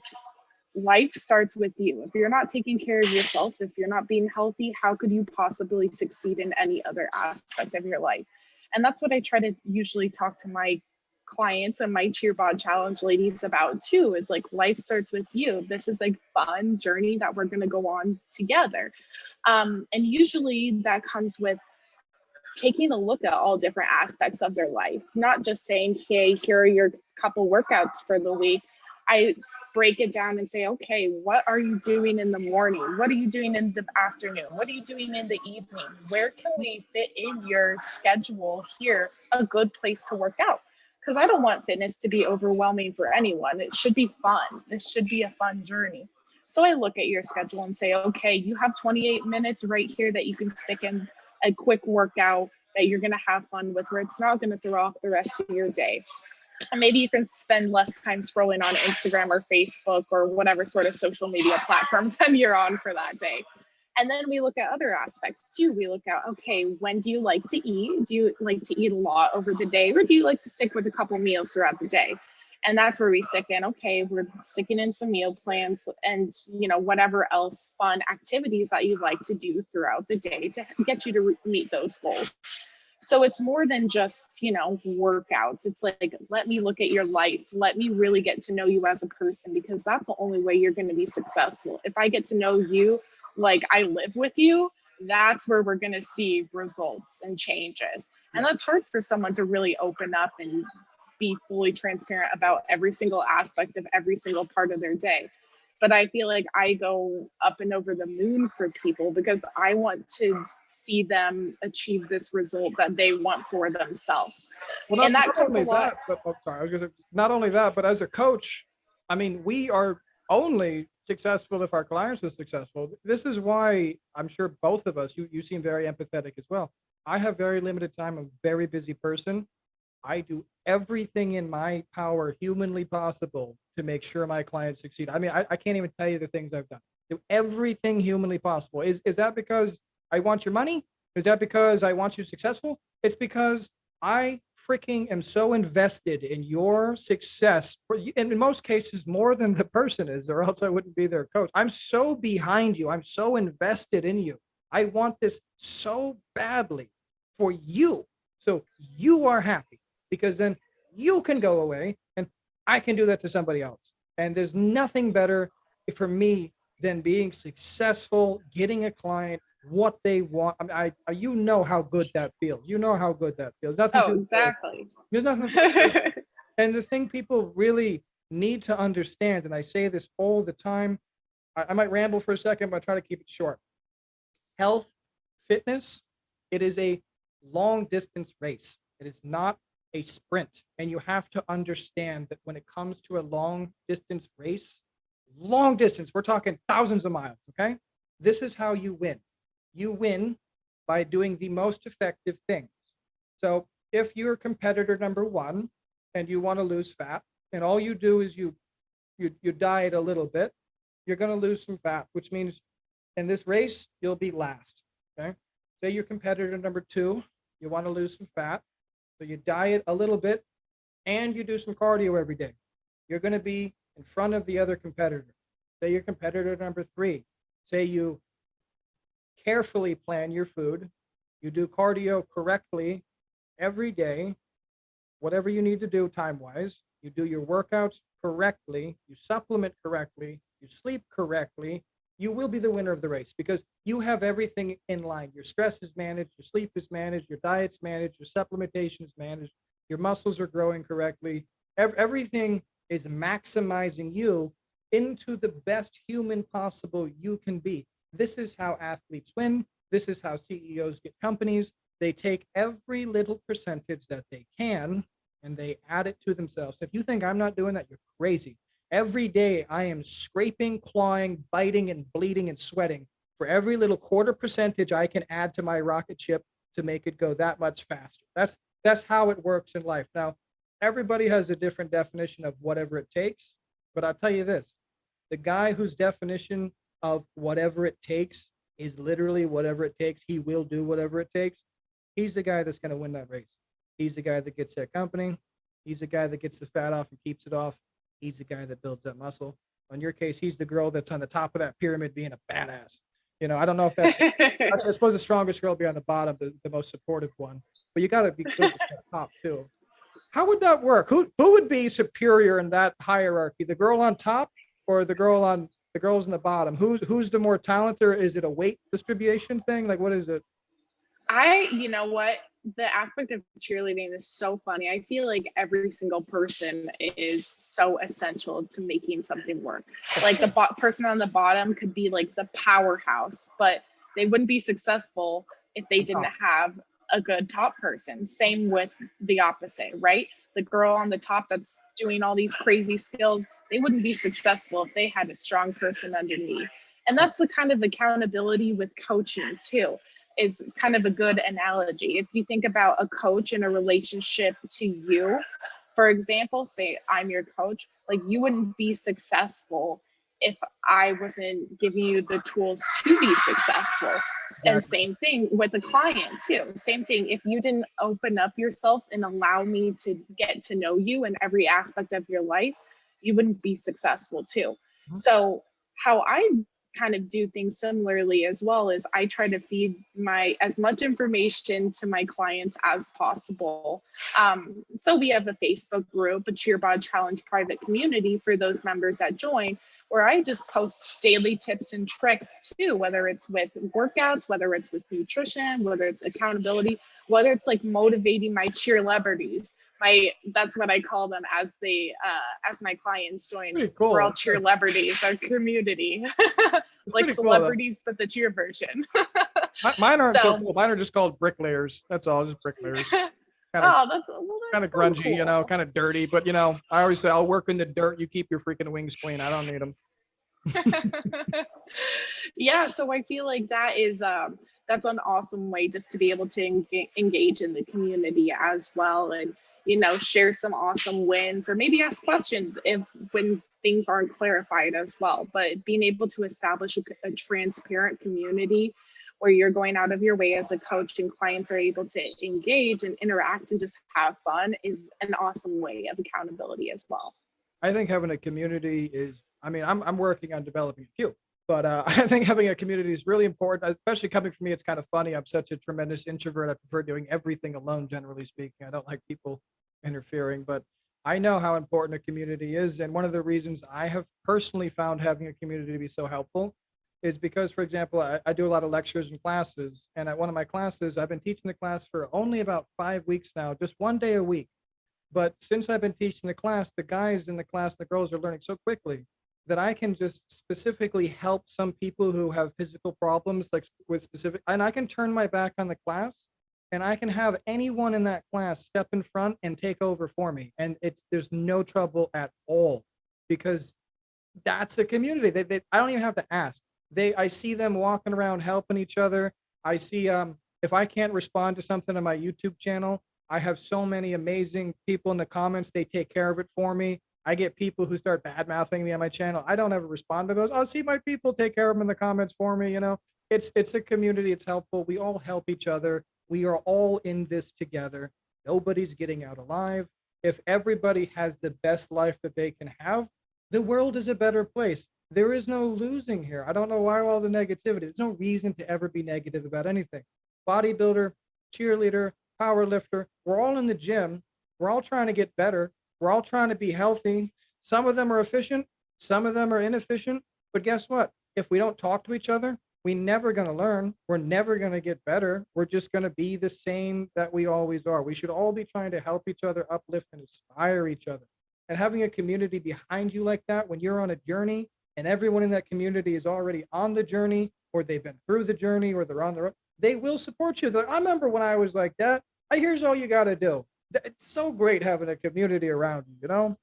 life starts with you. If you're not taking care of yourself, if you're not being healthy, how could you possibly succeed in any other aspect of your life? And that's what I try to usually talk to my clients and my Cheer Bod challenge ladies about too, is like, life starts with you. This is a fun journey that we're going to go on together. And usually that comes with taking a look at all different aspects of their life, not just saying, hey, here are your couple workouts for the week. I break it down and say, okay, what are you doing in the morning? What are you doing in the afternoon? What are you doing in the evening? Where can we fit in your schedule here a good place to work out? Because I don't want fitness to be overwhelming for anyone. It should be fun. This should be a fun journey. So I look at your schedule and say, okay, you have 28 minutes right here that you can stick in a quick workout that you're going to have fun with, where it's not going to throw off the rest of your day. And maybe you can spend less time scrolling on Instagram or Facebook or whatever sort of social media platform that you're on for that day. And then we look at other aspects too. We look at, okay, when do you like to eat? Do you like to eat a lot over the day, or do you like to stick with a couple meals throughout the day? And that's where we stick in, okay, we're sticking in some meal plans and, whatever else fun activities that you'd like to do throughout the day to get you to meet those goals. So it's more than just, workouts. It's like, let me look at your life. Let me really get to know you as a person, because that's the only way you're going to be successful. If I get to know you like I live with you, that's where we're going to see results and changes. And that's hard for someone to really open up and be fully transparent about every single aspect of every single part of their day. But I feel like I go up and over the moon for people, because I want to see them achieve this result that they want for themselves. Well, And that comes a lot. Sorry, I was gonna, not only that, but as a coach, I mean, we are only successful if our clients are successful. This is why I'm sure both of us, you seem very empathetic as well. I have very limited time. I'm a very busy person. I do everything in my power humanly possible to make sure my clients succeed. I mean, I can't even tell you the things I've done. Do everything humanly possible. Is that because I want your money? Is that because I want you successful? It's because I freaking am so invested in your success, and in most cases more than the person is, or else I wouldn't be their coach. I'm so behind you. I'm so invested in you. I want this so badly for you, so you are happy, because then you can go away and I can do that to somebody else. And there's nothing better for me than being successful, getting a client what they want. I mean, you know how good that feels. You know how good that feels. Nothing. Oh, exactly. There's nothing. And the thing people really need to understand, and I say this all the time, I might ramble for a second, but I try to keep it short. Health, fitness, it is a long distance race. It is not a sprint. And you have to understand that when it comes to a long distance race, long distance, we're talking thousands of miles, okay? This is how you win. You win by doing the most effective things. So if you're competitor number one and you want to lose fat, and all you do is you diet a little bit, you're going to lose some fat, which means in this race, you'll be last, okay? Say you're competitor number two, you want to lose some fat, so you diet a little bit and you do some cardio every day. You're going to be in front of the other competitor. Say you're competitor number three. Say you carefully plan your food, you do cardio correctly every day, whatever you need to do time-wise, you do your workouts correctly, you supplement correctly, you sleep correctly, you will be the winner of the race, because you have everything in line. Your stress is managed, your sleep is managed, your diet's managed, your supplementation is managed, your muscles are growing correctly. Everything is maximizing you into the best human possible you can be. This is how athletes win. This is how CEOs get companies. They take every little percentage that they can and they add it to themselves. If you think I'm not doing that, you're crazy. Every day I am scraping, clawing, biting, and bleeding and sweating for every little quarter percentage I can add to my rocket ship to make it go that much faster. That's how it works in life. Now, everybody has a different definition of whatever it takes, but I'll tell you this, the guy whose definition of whatever it takes is literally whatever it takes, he will do whatever it takes, he's the guy that's going to win that race. He's the guy that gets that company. He's the guy that gets the fat off and keeps it off. He's the guy that builds that muscle. In your case, he's the girl that's on the top of that pyramid being a badass. I don't know if that's, I suppose the strongest girl will be on the bottom, the most supportive one, but you got to be good at the top too. How would that work? Who would be superior in that hierarchy? The girl on top or the girls on the bottom? Who's the more talented? Or is it a weight distribution thing? Like, what is it? You know what? The aspect of cheerleading is so funny. I feel like every single person is so essential to making something work. Like the person on the bottom could be like the powerhouse, but they wouldn't be successful if they didn't have a good top person. Same with the opposite, right? The girl on the top that's doing all these crazy skills, they wouldn't be successful if they had a strong person underneath. And that's the kind of accountability with coaching too. Is kind of a good analogy. If you think about a coach in a relationship to you, for example, say I'm your coach, like you wouldn't be successful if I wasn't giving you the tools to be successful. Exactly. And same thing with the client too. Same thing. If you didn't open up yourself and allow me to get to know you in every aspect of your life, you wouldn't be successful too. Mm-hmm. So how I kind of do things similarly as well, is I try to feed as much information to my clients as possible. So we have a Facebook group, a Cheer Bod Challenge private community for those members that join, where I just post daily tips and tricks too, whether it's with workouts, whether it's with nutrition, whether it's accountability, whether it's like motivating my cheerleaders. That's what I call them as my clients join. Pretty cool. We're all cheerleaders, our community. Like celebrities, cool, but the cheer version. Mine aren't so cool. Mine are just called bricklayers. That's all, just bricklayers. That's kind of grungy, cool. You know, kind of dirty. But, you know, I always say, I'll work in the dirt. You keep your freaking wings clean. I don't need them. Yeah, so I feel like that's an awesome way just to be able to engage in the community as well, and, you know, share some awesome wins, or maybe ask questions when things aren't clarified as well. But being able to establish a transparent community where you're going out of your way as a coach and clients are able to engage and interact and just have fun is an awesome way of accountability as well. I think having a community is, I mean, I'm working on developing a few, but I think having a community is really important, especially coming from me. It's kind of funny. I'm such a tremendous introvert. I prefer doing everything alone, generally speaking. I don't like people interfering, but I know how important a community is. And one of the reasons I have personally found having a community to be so helpful is because, for example, I do a lot of lectures and classes. And at one of my classes, I've been teaching the class for only about 5 weeks now, just one day a week. But since I've been teaching the class, the guys in the class, the girls are learning so quickly that I can just specifically help some people who have physical problems, like with specific, and I can turn my back on the class and I can have anyone in that class step in front and take over for me. And there's no trouble at all, because that's a community. I don't even have to ask. I see them walking around helping each other. I see if I can't respond to something on my YouTube channel, I have so many amazing people in the comments. They take care of it for me. I get people who start bad mouthing me on my channel. I don't ever respond to those. I'll see my people take care of them in the comments for me. You know, it's a community. It's helpful. We all help each other. We are all in this together. Nobody's getting out alive. If everybody has the best life that they can have, the world is a better place. There is no losing here. I don't know why all the negativity. There's no reason to ever be negative about anything. Bodybuilder, cheerleader, power lifter, we're all in the gym. We're all trying to get better. We're all trying to be healthy. Some of them are efficient. Some of them are inefficient. But guess what? If we don't talk to each other, we're never going to learn. We're never going to get better. We're just going to be the same that we always are. We should all be trying to help each other, uplift and inspire each other. And having a community behind you like that, when you're on a journey and everyone in that community is already on the journey, or they've been through the journey, or they're on the road, they will support you. I remember when I was like that. Here's all you got to do. It's so great having a community around you, you know?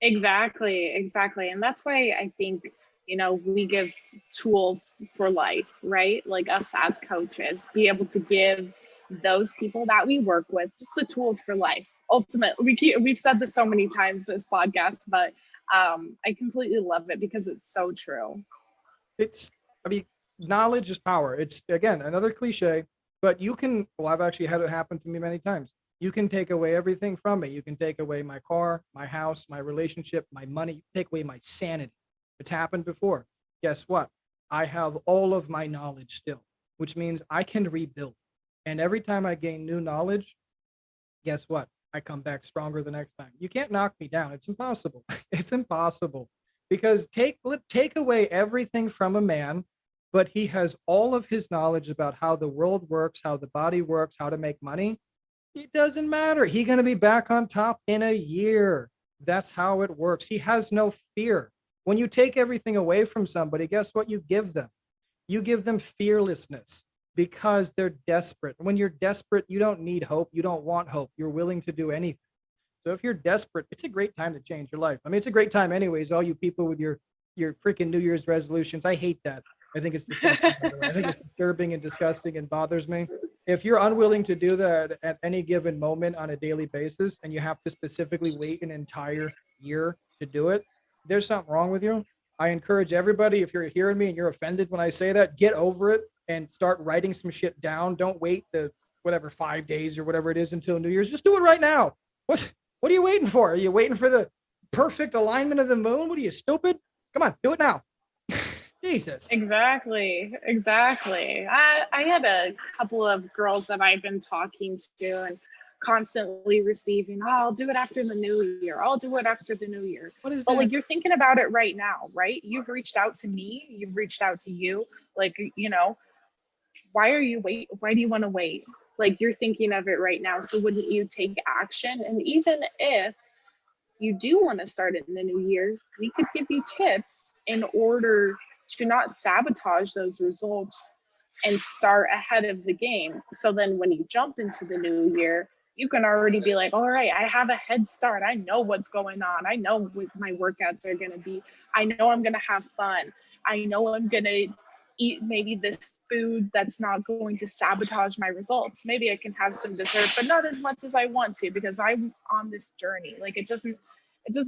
Exactly. And that's why I think, you know, we give tools for life, right? Like us as coaches, be able to give those people that we work with just the tools for life. Ultimately, we've said this so many times this podcast, but I completely love it because it's so true. Knowledge is power. It's, again, another cliche, but I've actually had it happen to me many times. You can take away everything from me. You can take away my car, my house, my relationship, my money, take away my sanity. It's happened before. Guess what? I have all of my knowledge still, which means I can rebuild. And every time I gain new knowledge, guess what? I come back stronger the next time. You can't knock me down. It's impossible. It's impossible, because take away everything from a man, but he has all of his knowledge about how the world works, how the body works, how to make money. It doesn't matter. He's going to be back on top in a year. That's how it works. He has no fear. When you take everything away from somebody, guess what you give them? You give them fearlessness, because they're desperate. When you're desperate, you don't need hope. You don't want hope. You're willing to do anything. So if you're desperate, it's a great time to change your life. I mean, it's a great time anyways, all you people with your freaking New Year's resolutions. I hate that. I think it's disgusting. I think it's disturbing and disgusting and bothers me. If you're unwilling to do that at any given moment on a daily basis, and you have to specifically wait an entire year to do it, there's something wrong with you. I encourage everybody, if you're hearing me and you're offended when I say that, get over it and start writing some shit down. Don't wait the 5 days or whatever it is until New Year's. Just do it right now. What are you waiting for? Are you waiting for the perfect alignment of the moon. What are you, stupid? Come on, do it now. Jesus. Exactly. I had a couple of girls that I've been talking to and constantly receiving, oh, I'll do it after the new year. I'll do it after the new year. What is But that? like, you're thinking about it right now, right? You've reached out to me. You've reached out to you. Like, why do you want to wait? Like, you're thinking of it right now. So wouldn't you take action? And even if you do want to start it in the new year, we could give you tips in order to not sabotage those results and start ahead of the game. So then when you jump into the new year, you can already be like, all right, I have a head start. I know what's going on. I know what my workouts are going to be. I know I'm going to have fun. I know I'm going to eat maybe this food that's not going to sabotage my results. Maybe I can have some dessert, but not as much as I want to, because I'm on this journey. Like, it doesn't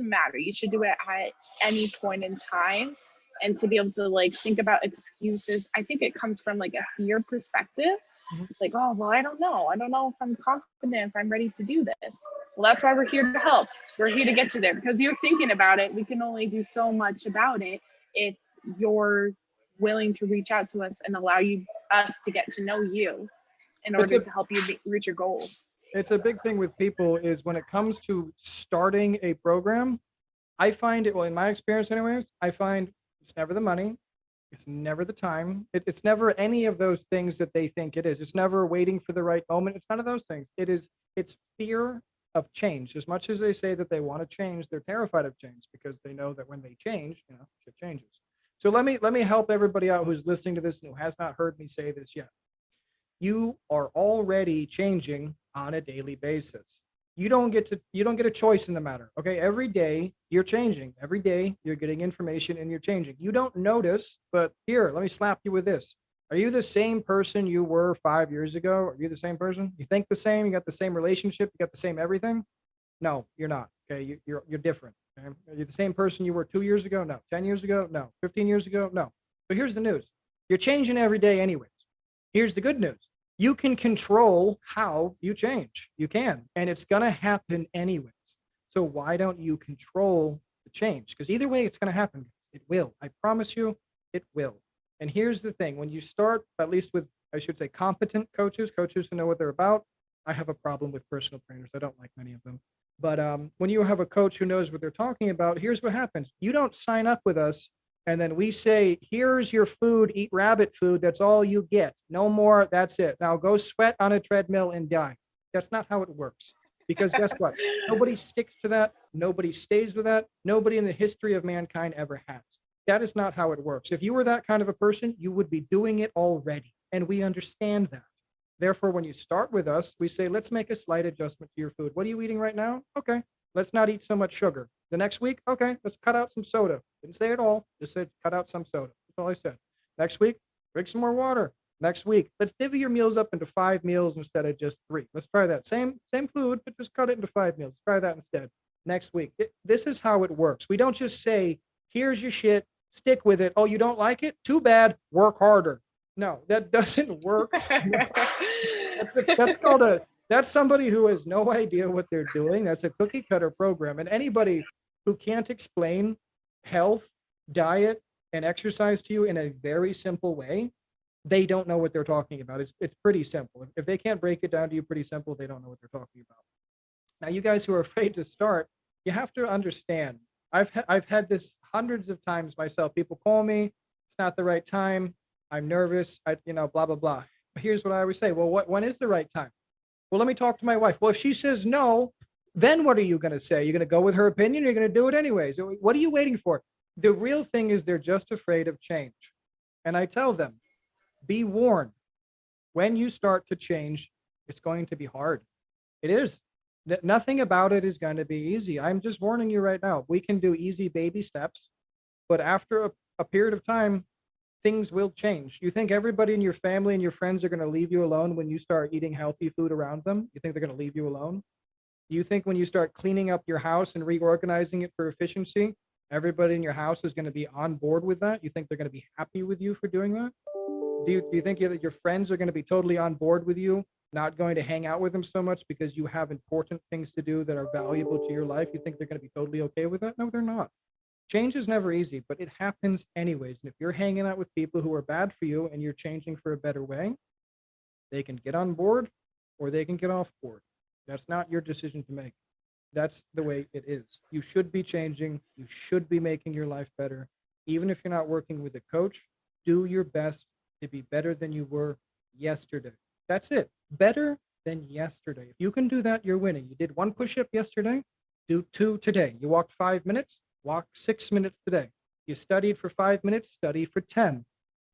matter. You should do it at any point in time. And to be able to like think about excuses, I think it comes from like a fear perspective. It's like, oh, well, I don't know if I'm confident, if I'm ready to do this. Well, that's why we're here to help. We're here to get you there, because you're thinking about it. We can only do so much about it if you're willing to reach out to us and allow us to get to know you in order to help you reach your goals. It's a big thing with people is when it comes to starting a program, I find it, well, in my experience anyways, I find it's never the money. It's never the time. It's never any of those things that they think it is. It's never waiting for the right moment. It's none of those things. It's fear of change. As much as they say that they want to change, they're terrified of change because they know that when they change, shit changes. So let me help everybody out who's listening to this and who has not heard me say this yet. You are already changing on a daily basis. You don't get a choice in the matter. Okay. Every day you're changing. Every day you're getting information and you're changing. You don't notice, but here, let me slap you with this. Are you the same person you were 5 years ago? Are you the same person? You think the same? You got the same relationship? You got the same everything? No, you're not. Okay. You're different. Okay? Are you the same person you were 2 years ago? No. 10 years ago? No. 15 years ago? No. But here's the news. You're changing every day anyways. Here's the good news. You can control how you change. You can, and it's going to happen anyways. So why don't you control the change? Because either way, it's going to happen. It will. I promise you, it will. And here's the thing. When you start, at least with, I should say, competent coaches who know what they're about. I have a problem with personal trainers. I don't like many of them. But when you have a coach who knows what they're talking about, here's what happens. You don't sign up with us and then we say, here's your food, eat rabbit food. That's all you get. No more. That's it. Now go sweat on a treadmill and die. That's not how it works. Because guess what? Nobody sticks to that. Nobody stays with that. Nobody in the history of mankind ever has. That is not how it works. If you were that kind of a person, you would be doing it already. And we understand that. Therefore, when you start with us, we say, let's make a slight adjustment to your food. What are you eating right now? Okay. Let's not eat so much sugar. The next week, okay, let's cut out some soda. Didn't say it all, just said cut out some soda. That's all I said. Next week, drink some more water. Next week, let's divvy your meals up into 5 meals instead of just 3. Let's try that. Same food, but just cut it into 5 meals. Let's try that instead. Next week. This is how it works. We don't just say, here's your shit, stick with it. Oh, you don't like it? Too bad, work harder. No, that doesn't work. That's somebody who has no idea what they're doing. That's a cookie cutter program. And anybody who can't explain health, diet, and exercise to you in a very simple way, they don't know what they're talking about. It's pretty simple. If they can't break it down to you pretty simple, they don't know what they're talking about. Now, you guys who are afraid to start, you have to understand. I've had this hundreds of times myself. People call me, it's not the right time. I'm nervous. Blah, blah, blah. Here's what I always say. Well, when is the right time? Well, let me talk to my wife. Well, if she says no, then what are you going to say? You're going to go with her opinion? Or you're going to do it anyways? What are you waiting for? The real thing is they're just afraid of change. And I tell them, be warned. When you start to change, it's going to be hard. It is. Nothing about it is going to be easy. I'm just warning you right now. We can do easy baby steps, but after a period of time, things will change. You think everybody in your family and your friends are going to leave you alone when you start eating healthy food around them? You think they're going to leave you alone? You think when you start cleaning up your house and reorganizing it for efficiency, everybody in your house is going to be on board with that? You think they're going to be happy with you for doing that? Do you think that your friends are going to be totally on board with you not going to hang out with them so much because you have important things to do that are valuable to your life. You think they're going to be totally okay with that? No, they're not. Change is never easy, but it happens anyways. And if you're hanging out with people who are bad for you and you're changing for a better way, they can get on board or they can get off board. That's not your decision to make. That's the way it is. You should be changing. You should be making your life better. Even if you're not working with a coach, do your best to be better than you were yesterday. That's it. Better than yesterday. If you can do that, you're winning. You did 1 push-up yesterday, do 2 today. You walked 5 minutes, walk 6 minutes today. You studied for 5 minutes, study for 10.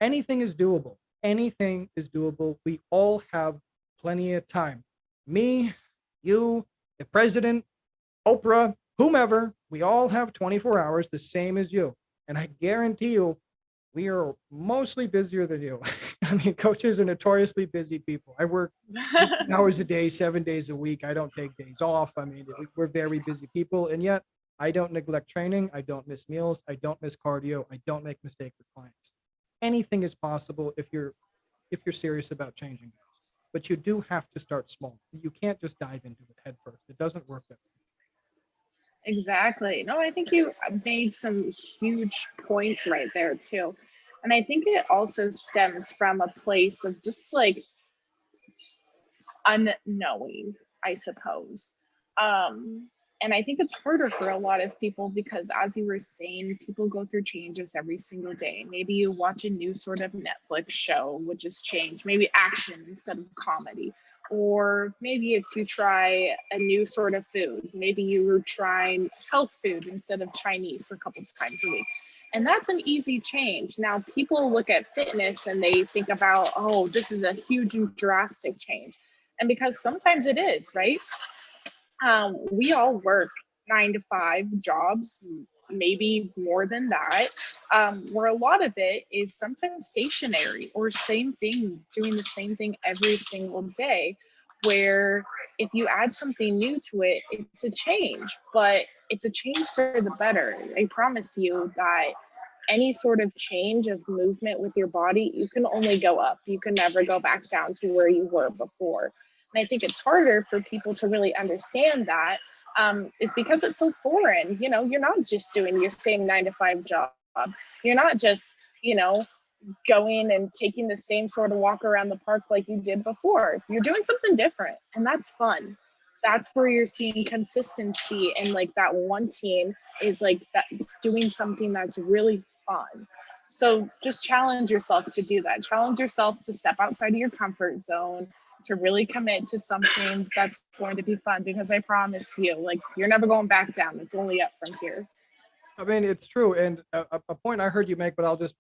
Anything is doable. Anything is doable. We all have plenty of time. Me, you, the president, Oprah, whomever, we all have 24 hours, the same as you. And I guarantee you, we are mostly busier than you. I mean, coaches are notoriously busy people. I work 18 hours a day, 7 days a week. I don't take days off. I mean, we're very busy people. And yet I don't neglect training. I don't miss meals. I don't miss cardio. I don't make mistakes with clients. Anything is possible if you're serious about changing. But you do have to start small. You can't just dive into it head first. It doesn't work that way. Exactly. No, I think you made some huge points right there too. And I think it also stems from a place of just like unknowing, I suppose. And I think it's harder for a lot of people because, as you were saying, people go through changes every single day. Maybe you watch a new sort of Netflix show, which is change, maybe action instead of comedy. Or maybe it's you try a new sort of food. Maybe you were trying health food instead of Chinese a couple times a week. And that's an easy change. Now, people look at fitness and they think about, oh, this is a huge and drastic change. And because sometimes it is, right? We all work 9 to 5 jobs, maybe more than that, where a lot of it is sometimes stationary or doing the same thing every single day, where if you add something new to it, it's a change, but it's a change for the better. I promise you that any sort of change of movement with your body, you can only go up. You can never go back down to where you were before. And I think it's harder for people to really understand that, is because it's so foreign. You know, you're not just doing your same 9 to 5 job. You're not just, going and taking the same sort of walk around the park like you did before. You're doing something different, and that's fun. That's where you're seeing consistency, and like that one team is like that's doing something that's really fun. So just challenge yourself to do that. Challenge yourself to step outside of your comfort zone, to really commit to something that's going to be fun, because I promise you, like, you're never going back down. It's only up from here. I mean, it's true. And a point I heard you make, but I'll just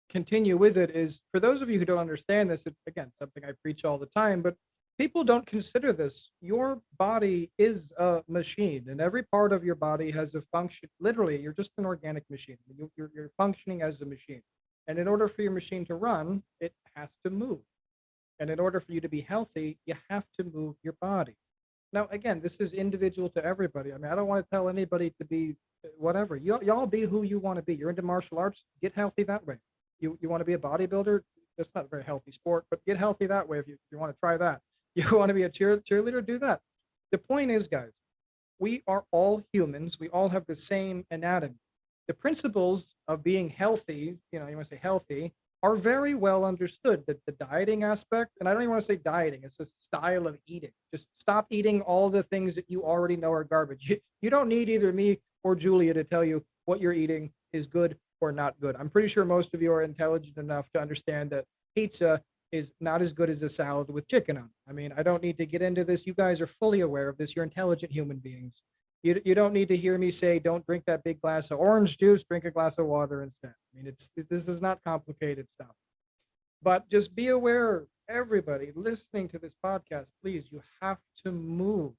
continue with it, is for those of you who don't understand this, it's, again, something I preach all the time, but people don't consider this. Your body is a machine, and every part of your body has a function. Literally, you're just an organic machine. You're functioning as a machine. And in order for your machine to run, it has to move. And in order for you to be healthy, you have to move your body. Now, again, this is individual to everybody. I mean, I don't want to tell anybody to be whatever. Y'all be who you want to be. You're into martial arts, get healthy that way. You want to be a bodybuilder, that's not a very healthy sport, but get healthy that way if you want to try that. You want to be a cheerleader, do that. The point is, guys, we are all humans. We all have the same anatomy. The principles of being healthy, you want to say healthy, are very well understood. The dieting aspect, and I don't even want to say dieting, it's a style of eating. Just stop eating all the things that you already know are garbage. You don't need either me or Julia to tell you what you're eating is good or not good. I'm pretty sure most of you are intelligent enough to understand that pizza is not as good as a salad with chicken on it. I mean, I don't need to get into this. You guys are fully aware of this. You're intelligent human beings. You don't need to hear me say, don't drink that big glass of orange juice, drink a glass of water instead. I mean, this is not complicated stuff. But just be aware, everybody listening to this podcast, please, you have to move.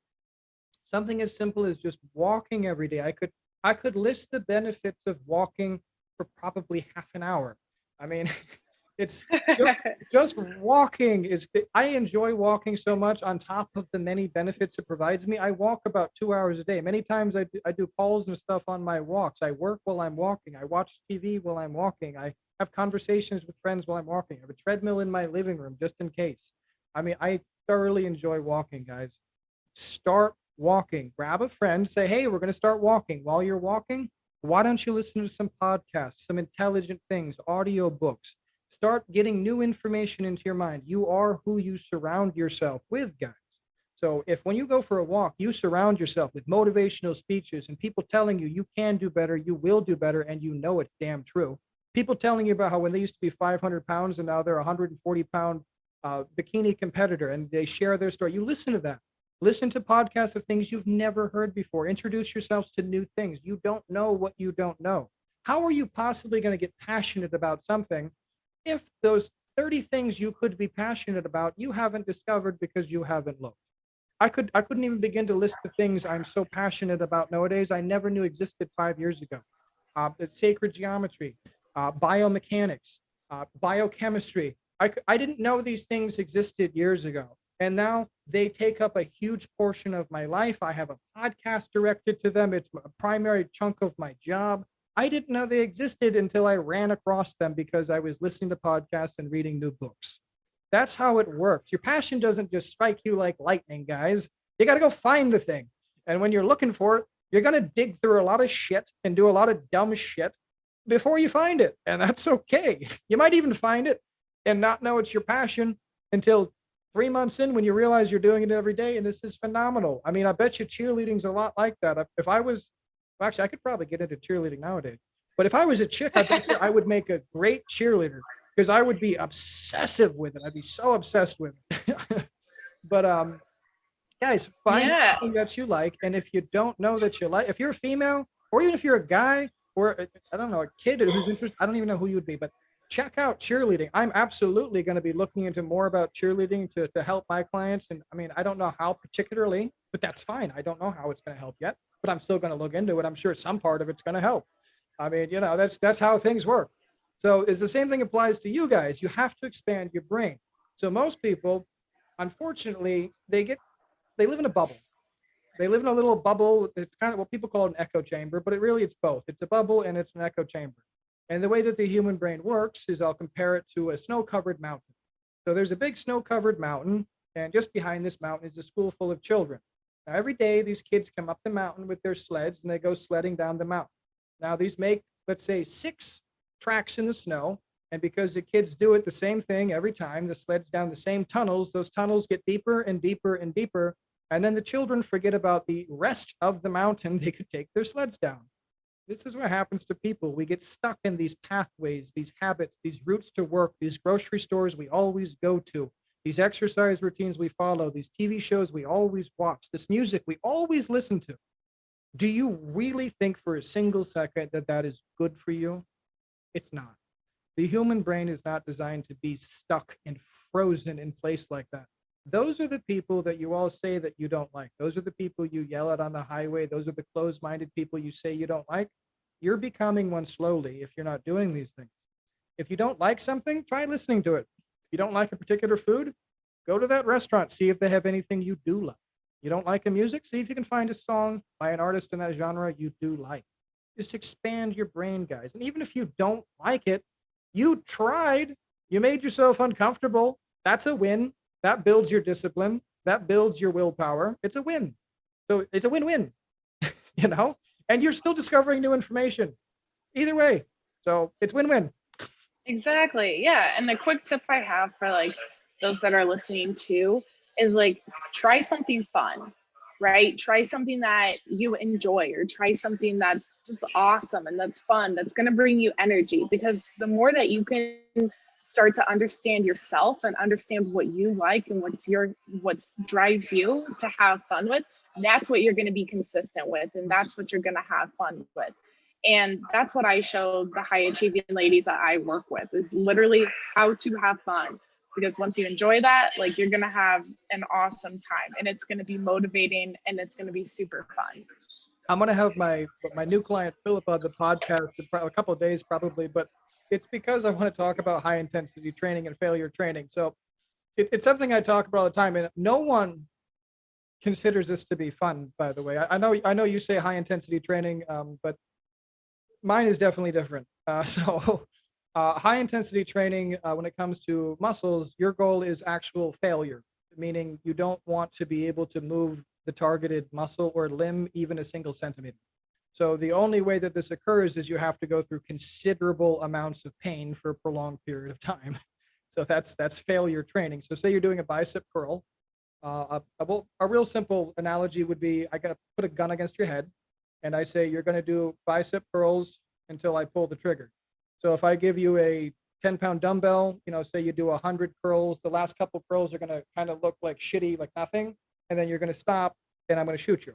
Something as simple as just walking every day. I could list the benefits of walking for probably half an hour. I mean, it's just walking I enjoy walking so much. On top of the many benefits it provides me, I walk about 2 hours a day. Many times I do calls and stuff on my walks. I work while I'm walking. I watch TV while I'm walking. I have conversations with friends while I'm walking. I have a treadmill in my living room just in case. I mean, I thoroughly enjoy walking, guys. Start walking. Grab a friend, say, hey, we're going to start walking. While you're walking, why don't you listen to some podcasts, some intelligent things, audio books? Start getting new information into your mind. You are who you surround yourself with, guys. So if when you go for a walk, you surround yourself with motivational speeches and people telling you you can do better, you will do better, and you know it's damn true. People telling you about how when they used to be 500 pounds and now they're 140-pound bikini competitor, and they share their story. You listen to that. Listen to podcasts of things you've never heard before. Introduce yourselves to new things. You don't know what you don't know. How are you possibly going to get passionate about something if those 30 things you could be passionate about you haven't discovered because you haven't looked? I couldn't even begin to list the things I'm so passionate about nowadays I never knew existed 5 years ago. Sacred geometry, biomechanics, biochemistry. I didn't know these things existed years ago. And now they take up a huge portion of my life. I have a podcast directed to them. It's a primary chunk of my job. I didn't know they existed until I ran across them because I was listening to podcasts and reading new books. That's how it works. Your passion doesn't just strike you like lightning, guys. You got to go find the thing. And when you're looking for it, you're going to dig through a lot of shit and do a lot of dumb shit before you find it. And that's okay. You might even find it and not know it's your passion until 3 months in when you realize you're doing it every day. And this is phenomenal. I mean, I bet you cheerleading's a lot like that. If I was, well, actually, I could probably get into cheerleading nowadays. But if I was a chick, I bet you I would make a great cheerleader because I would be obsessive with it. I'd be so obsessed with it. But guys, find something that you like. And if you don't know that you like, if you're a female, or even if you're a guy, or I don't know, a kid who's interested, I don't even know who you would be, but check out cheerleading. I'm absolutely going to be looking into more about cheerleading to help my clients. And I mean, I don't know how particularly, but that's fine. I don't know how it's going to help yet, but I'm still going to look into it. I'm sure some part of it's going to help. I mean, you know, that's how things work. So it's the same thing applies to you guys. You have to expand your brain. So most people, unfortunately, they live in a bubble. They live in a little bubble. It's kind of what people call an echo chamber, but it's both. It's a bubble and it's an echo chamber. And the way that the human brain works is I'll compare it to a snow-covered mountain. So there's a big snow-covered mountain, and just behind this mountain is a school full of children. Now, every day, these kids come up the mountain with their sleds, and they go sledding down the mountain. Now, these make, let's say, 6 tracks in the snow, and because the kids do it the same thing every time, the sleds down the same tunnels, those tunnels get deeper and deeper and deeper, and then the children forget about the rest of the mountain they could take their sleds down. This is what happens to people. We get stuck in these pathways, these habits, these routes to work, these grocery stores we always go to, these exercise routines we follow, these TV shows we always watch, this music we always listen to. Do you really think for a single second that that is good for you? It's not. The human brain is not designed to be stuck and frozen in place like that. Those are the people that you all say that you don't like. Those are the people you yell at on the highway. Those are the closed-minded people you say you don't like. You're becoming one slowly if you're not doing these things. If you don't like something, try listening to it. If you don't like a particular food, go to that restaurant, see if they have anything you do like. You don't like a music, see if you can find a song by an artist in that genre you do like. Just expand your brain, guys. And even if you don't like it, you tried, you made yourself uncomfortable. That's a win. That builds your discipline. That builds your willpower. It's a win. So it's a win-win, you know, and you're still discovering new information either way. So it's win-win. Exactly. Yeah. And the quick tip I have for like those that are listening to is like, try something fun, right? Try something that you enjoy, or try something that's just awesome and that's fun, that's going to bring you energy, because the more that you can start to understand yourself and understand what you like and what drives you to have fun with, that's what you're going to be consistent with, and that's what you're going to have fun with. And that's what I show the high achieving ladies that I work with, is literally how to have fun. Because once you enjoy that, like, you're going to have an awesome time, and it's going to be motivating, and it's going to be super fun. I'm going to have my new client, Philip, on the podcast in a couple of days probably, but it's because I want to talk about high intensity training and failure training. So it's something I talk about all the time, and no one considers this to be fun, by the way. I know you say high intensity training, but mine is definitely different. So High intensity training, when it comes to muscles, your goal is actual failure, meaning you don't want to be able to move the targeted muscle or limb even a single centimeter. So the only way that this occurs is you have to go through considerable amounts of pain for a prolonged period of time. So that's failure training. So say you're doing a bicep curl. A real simple analogy would be, I got to put a gun against your head, and I say you're going to do bicep curls until I pull the trigger. So if I give you a 10-pound dumbbell, say you do 100 curls, the last couple curls are going to kind of look like shitty, like nothing, and then you're going to stop, and I'm going to shoot you.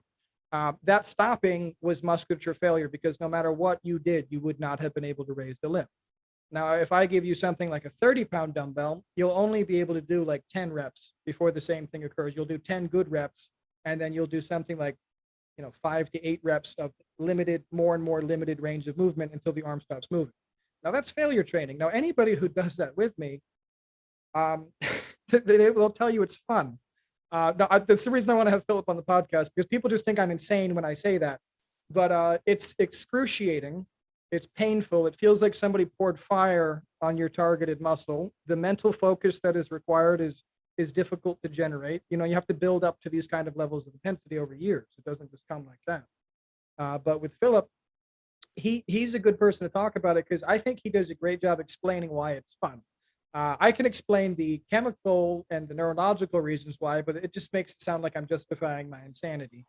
That stopping was musculature failure, because no matter what you did, you would not have been able to raise the limb. Now, if I give you something like a 30-pound dumbbell, you'll only be able to do like 10 reps before the same thing occurs. You'll do 10 good reps, and then you'll do something like 5 to 8 reps of more and more limited range of movement until the arm stops moving. Now that's failure training. Now, anybody who does that with me, they will tell you it's fun. That's the reason I want to have Philip on the podcast, because people just think I'm insane when I say that. But it's excruciating. It's painful. It feels like somebody poured fire on your targeted muscle. The mental focus that is required is difficult to generate. You have to build up to these kind of levels of intensity over years. It doesn't just come like that. But with Philip, he's a good person to talk about it, because I think he does a great job explaining why it's fun. I can explain the chemical and the neurological reasons why, but it just makes it sound like I'm justifying my insanity.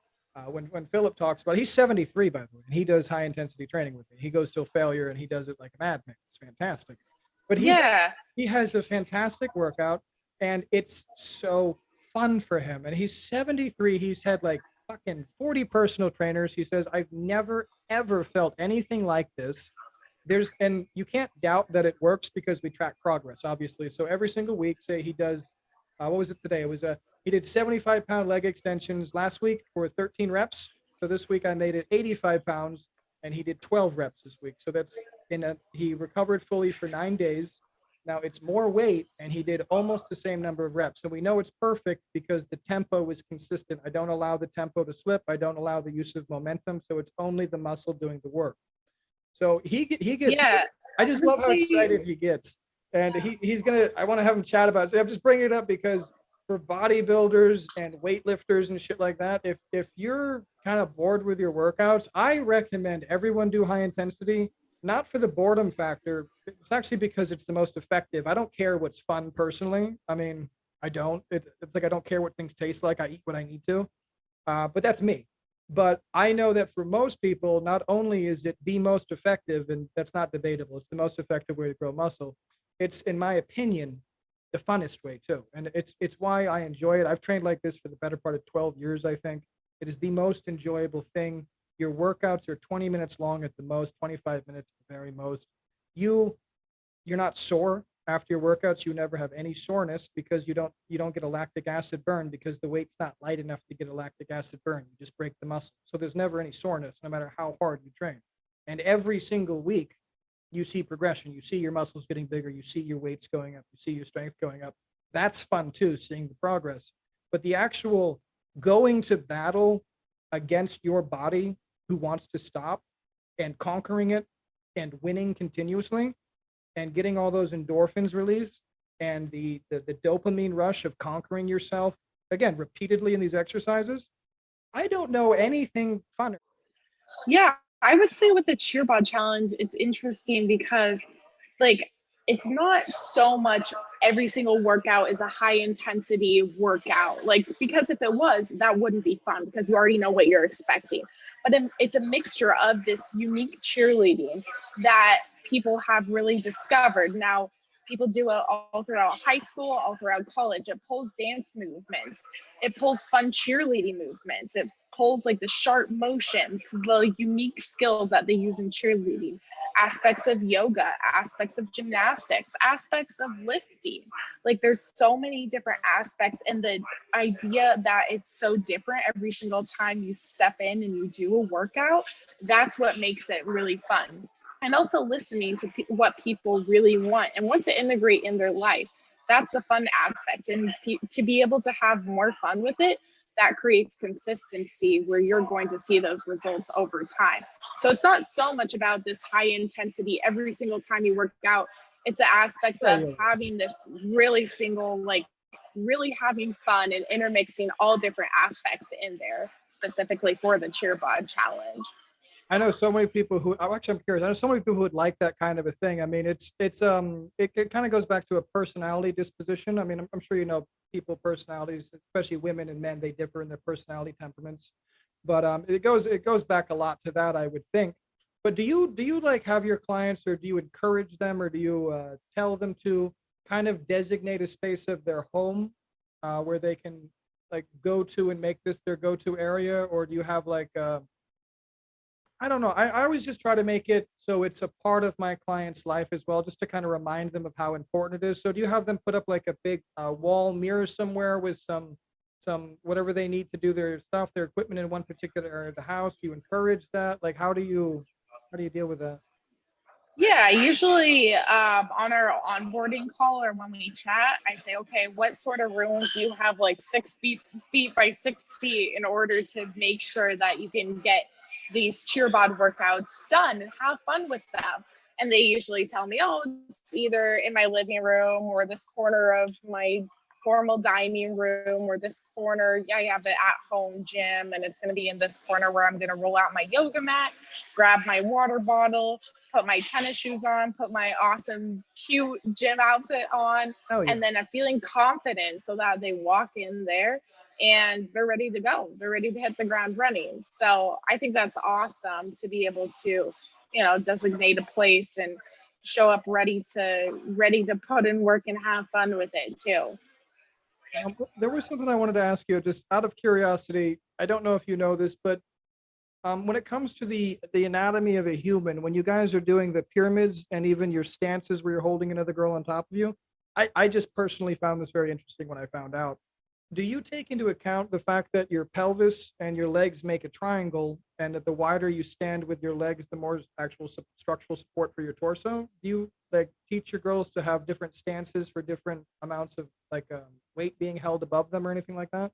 When Philip talks about, he's 73, by the way, and he does high intensity training with me. He goes till failure, and he does it like a madman. It's fantastic. But he has a fantastic workout, and it's so fun for him. And he's 73. He's had like fucking 40 personal trainers. He says, I've never, ever felt anything like this. And you can't doubt that it works, because we track progress, obviously. So every single week, say he does, what was it today? It was he did 75-pound leg extensions last week for 13 reps. So this week I made it 85 pounds, and he did 12 reps this week. So he recovered fully for 9 days. Now it's more weight, and he did almost the same number of reps. So we know it's perfect because the tempo is consistent. I don't allow the tempo to slip. I don't allow the use of momentum. So it's only the muscle doing the work. So he gets, I just love how excited he gets. And I want to have him chat about it. So I'm just bringing it up because for bodybuilders and weightlifters and shit like that, if you're kind of bored with your workouts, I recommend everyone do high intensity, not for the boredom factor. It's actually because it's the most effective. I don't care what's fun personally. I mean, I don't. It's like I don't care what things taste like. I eat what I need to. But that's me. But I know that for most people, not only is it the most effective, and that's not debatable, it's the most effective way to grow muscle. It's, in my opinion, the funnest way too. And it's why I enjoy it. I've trained like this for the better part of 12 years, I think. It is the most enjoyable thing. Your workouts are 20 minutes long at the most, 25 minutes at the very most. You're not sore after your workouts. You never have any soreness because you don't get a lactic acid burn, because the weight's not light enough to get a lactic acid burn. You just break the muscle. So there's never any soreness, no matter how hard you train. And every single week, you see progression. You see your muscles getting bigger. You see your weights going up. You see your strength going up. That's fun too, seeing the progress. But the actual going to battle against your body who wants to stop, and conquering it and winning continuously and getting all those endorphins released, and the dopamine rush of conquering yourself, again, repeatedly in these exercises, I don't know anything funner. Yeah, I would say with the Cheer Bod challenge, it's interesting because it's not so much every single workout is a high intensity workout. Because if it was, that wouldn't be fun, because you already know what you're expecting. But it's a mixture of this unique cheerleading that people have really discovered. Now, people do it all throughout high school, all throughout college. It pulls dance movements. It pulls fun cheerleading movements. It pulls the sharp motions, the unique skills that they use in cheerleading, aspects of yoga, aspects of gymnastics, aspects of lifting. There's so many different aspects, and the idea that it's so different every single time you step in and you do a workout, that's what makes it really fun. And also listening to what people really want and want to integrate in their life. That's the fun aspect. And to be able to have more fun with it, that creates consistency where you're going to see those results over time. So it's not so much about this high intensity every single time you work out. It's an aspect Yeah, of yeah. having this really single, like really having fun and intermixing all different aspects in there, specifically for the Cheer Bod challenge. I know so many people who, I'm curious. I know so many people who would like that kind of a thing. I mean, it kind of goes back to a personality disposition. I mean, I'm sure you know people personalities, especially women and men, they differ in their personality temperaments. But it goes back a lot to that, I would think. But do you like have your clients, or do you encourage them, or do you tell them to kind of designate a space of their home where they can like go to and make this their go-to area, or do you have like I don't know. I always just try to make it so it's a part of my client's life as well, just to kind of remind them of how important it is. So do you have them put up like a big wall mirror somewhere with some whatever they need to do their stuff, their equipment in one particular area of the house? Do you encourage that? Like how do you deal with that? Yeah, usually on our onboarding call or when we chat, I say, okay, what sort of rooms do you have like 6 feet by 6 feet in order to make sure that you can get these cheer bod workouts done and have fun with them? And they usually tell me, oh, it's either in my living room or this corner of my formal dining room or this corner. Yeah, I have an at-home gym and it's going to be in this corner where I'm going to roll out my yoga mat, grab my water bottle, put my tennis shoes on, put my awesome, cute gym outfit on, Oh yeah. and then I'm feeling confident so that they walk in there and they're ready to go. They're ready to hit the ground running. So I think that's awesome to be able to, designate a place and show up ready to put in work and have fun with it too. There was something I wanted to ask you, just out of curiosity. I don't know if you know this, but when it comes to the anatomy of a human, when you guys are doing the pyramids and even your stances where you're holding another girl on top of you, I just personally found this very interesting when I found out. Do you take into account the fact that your pelvis and your legs make a triangle, and that the wider you stand with your legs, the more actual structural support for your torso? Do you like teach your girls to have different stances for different amounts of like weight being held above them or anything like that?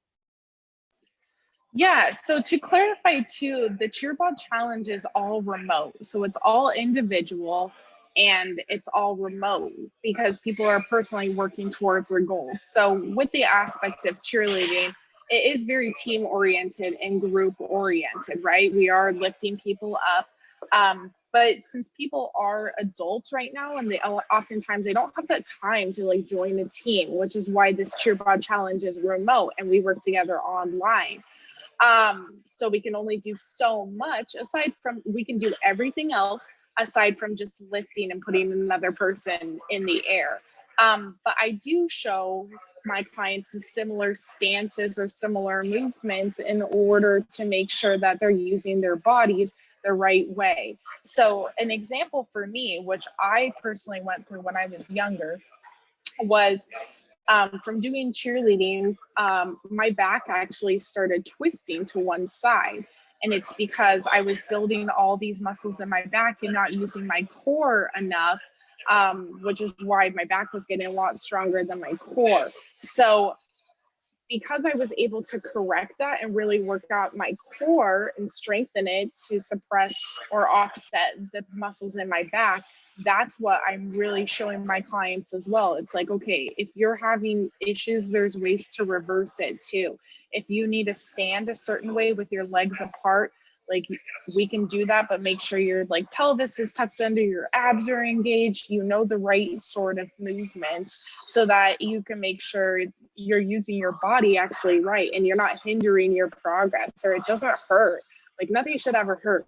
Yeah, so to clarify too, the Cheerball challenge is all remote. So it's all individual and it's all remote because people are personally working towards their goals. So with the aspect of cheerleading, it is very team oriented and group oriented, right? We are lifting people up. But since people are adults right now and they oftentimes they don't have that time to like join a team, which is why this Cheerball challenge is remote and we work together online. So we can only do so much aside from we can do everything else aside from just lifting and putting another person in the air. But I do show my clients the similar stances or similar movements in order to make sure that they're using their bodies the right way. So an example for me, which I personally went through when I was younger, was from doing cheerleading, my back actually started twisting to one side. And it's because I was building all these muscles in my back and not using my core enough, which is why my back was getting a lot stronger than my core. So because I was able to correct that and really work out my core and strengthen it to suppress or offset the muscles in my back, that's what I'm really showing my clients as well. It's like, okay, if you're having issues, there's ways to reverse it too. If you need to stand a certain way with your legs apart, like we can do that, but make sure your like pelvis is tucked under, your abs are engaged, the right sort of movements so that you can make sure you're using your body actually right and you're not hindering your progress or it doesn't hurt. Like nothing should ever hurt.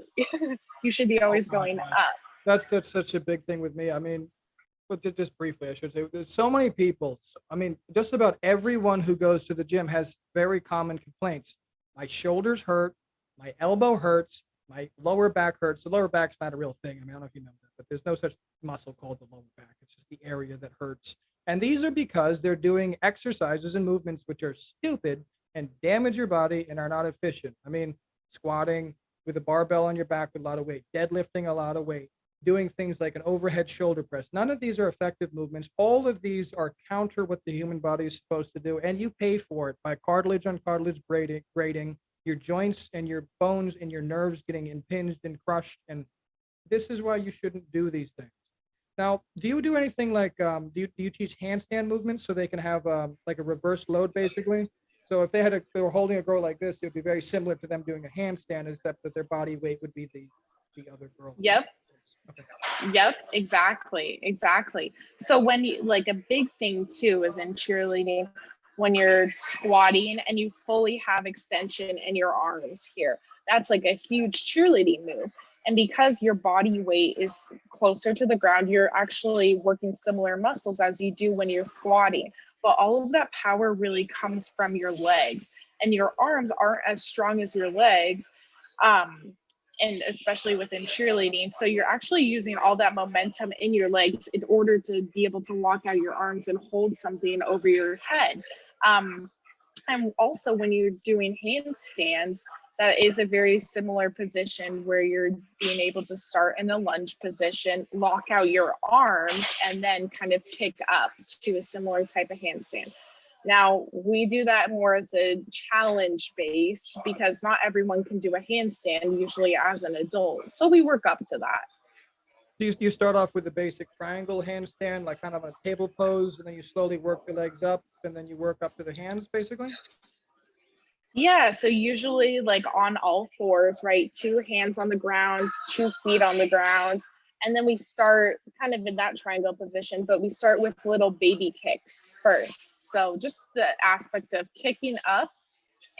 You should be always going up. That's such a big thing with me. I mean, but just briefly, I should say, there's so many people. I mean, just about everyone who goes to the gym has very common complaints. My shoulders hurt, my elbow hurts, my lower back hurts. The lower back's not a real thing. I mean, I don't know if you know that, but there's no such muscle called the lower back. It's just the area that hurts. And these are because they're doing exercises and movements which are stupid and damage your body and are not efficient. I mean, squatting with a barbell on your back with a lot of weight, deadlifting a lot of weight, doing things like an overhead shoulder press. None of these are effective movements. All of these are counter what the human body is supposed to do, and you pay for it by cartilage on cartilage grading, your joints and your bones and your nerves getting impinged and crushed. And this is why you shouldn't do these things. Now, do you do anything like do you teach handstand movements so they can have like a reverse load basically? So if they were holding a girl like this, it would be very similar to them doing a handstand, except that their body weight would be the other girl. Yep. Okay. Yep, exactly, exactly. So when you, like, a big thing too is in cheerleading, when you're squatting and you fully have extension in your arms here, that's like a huge cheerleading move. And because your body weight is closer to the ground, you're actually working similar muscles as you do when you're squatting. But all of that power really comes from your legs, and your arms aren't as strong as your legs. Um, and especially within cheerleading. So you're actually using all that momentum in your legs in order to be able to lock out your arms and hold something over your head. Um, and also when you're doing handstands, that is a very similar position where you're being able to start in a lunge position, lock out your arms, and then kind of kick up to a similar type of handstand. Now, we do that more as a challenge base because not everyone can do a handstand usually as an adult. So we work up to that. You start off with the basic triangle handstand, like kind of a table pose, and then you slowly work the legs up, and then you work up to the hands, basically. Yeah, so usually like on all fours, right? Two hands on the ground, 2 feet on the ground. And then we start kind of in that triangle position, but we start with little baby kicks first. So just the aspect of kicking up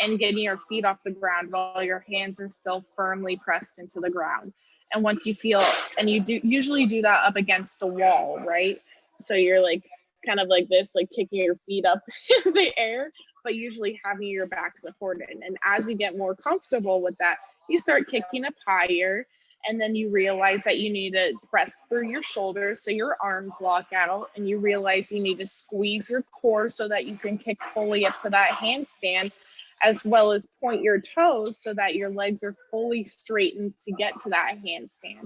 and getting your feet off the ground while your hands are still firmly pressed into the ground. And once you feel, and you do usually do that up against the wall, right? So you're like kind of like this, like kicking your feet up in the air, but usually having your back supported. And as you get more comfortable with that, you start kicking up higher. And then you realize that you need to press through your shoulders so your arms lock out. And you realize you need to squeeze your core so that you can kick fully up to that handstand, as well as point your toes so that your legs are fully straightened to get to that handstand.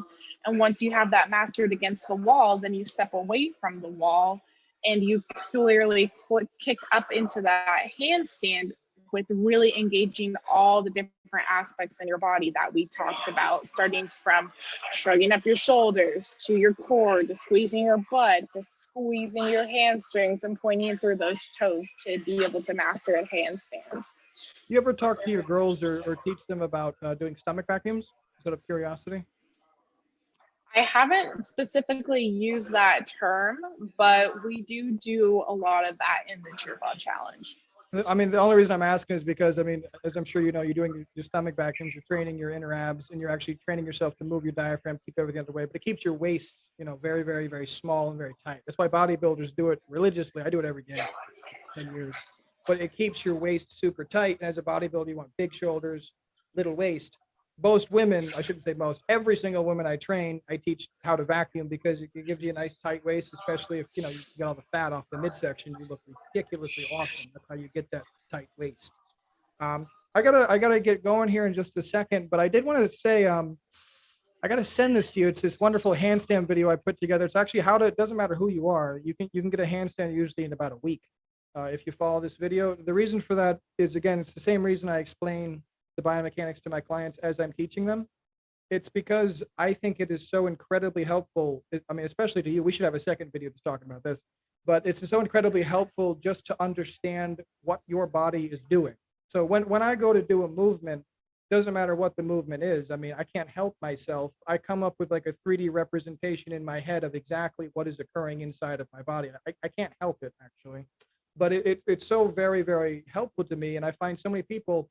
And once you have that mastered against the wall, then you step away from the wall and you clearly kick up into that handstand with really engaging all the different aspects in your body that we talked about, starting from shrugging up your shoulders to your core, to squeezing your butt, to squeezing your hamstrings and pointing through those toes to be able to master a handstand. You ever talk to your girls or teach them about doing stomach vacuums? Just out of curiosity. I haven't specifically used that term, but we do a lot of that in the Cheer Bod challenge. I mean, the only reason I'm asking is because, I mean, as I'm sure you know, you're doing your stomach vacuums, you're training your inner abs, and you're actually training yourself to move your diaphragm, keep everything out of the way. But it keeps your waist, very, very, very small and very tight. That's why bodybuilders do it religiously. I do it every day, 10 years. But it keeps your waist super tight. And as a bodybuilder, you want big shoulders, little waist. Most women, I shouldn't say most, every single woman I train, I teach how to vacuum because it gives you a nice tight waist, especially if, you get all the fat off the midsection, you look ridiculously awesome. That's how you get that tight waist. I gotta get going here in just a second, but I did want to say, I got to send this to you. It's this wonderful handstand video I put together. It's actually it doesn't matter who you are. You can get a handstand usually in about a week. If you follow this video. The reason for that is, again, it's the same reason I explain the biomechanics to my clients as I'm teaching them. It's because I think it is so incredibly helpful. I mean, especially to you. We should have a second video just talking about this, but it's so incredibly helpful just to understand what your body is doing. So when I go to do a movement, doesn't matter what the movement is. I mean, I can't help myself. I come up with like a 3D representation in my head of exactly what is occurring inside of my body. I can't help it, actually. But it's so very, very helpful to me. And I find so many people,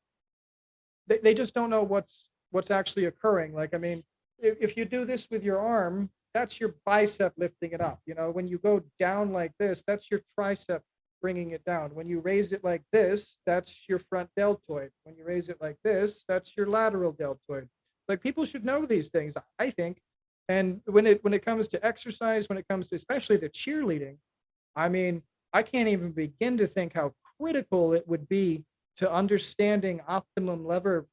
they just don't know what's actually occurring. Like, I mean, if you do this with your arm, that's your bicep lifting it up. When you go down like this, that's your tricep bringing it down. When you raise it like this, that's your front deltoid. When you raise it like this, that's your lateral deltoid. Like, people should know these things, I think. And when it comes to exercise, when it comes to especially to cheerleading, I mean, I can't even begin to think how critical it would be to understanding optimum lever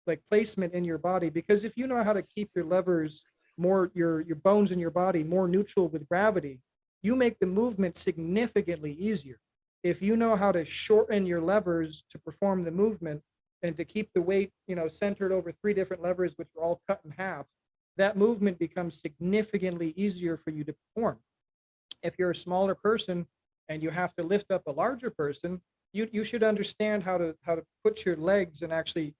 like placement in your body. Because if you know how to keep your levers your bones in your body more neutral with gravity, you make the movement significantly easier. If you know how to shorten your levers to perform the movement and to keep the weight, centered over 3 different levers, which are all cut in half, that movement becomes significantly easier for you to perform. If you're a smaller person and you have to lift up a larger person, you should understand how to put your legs and actually,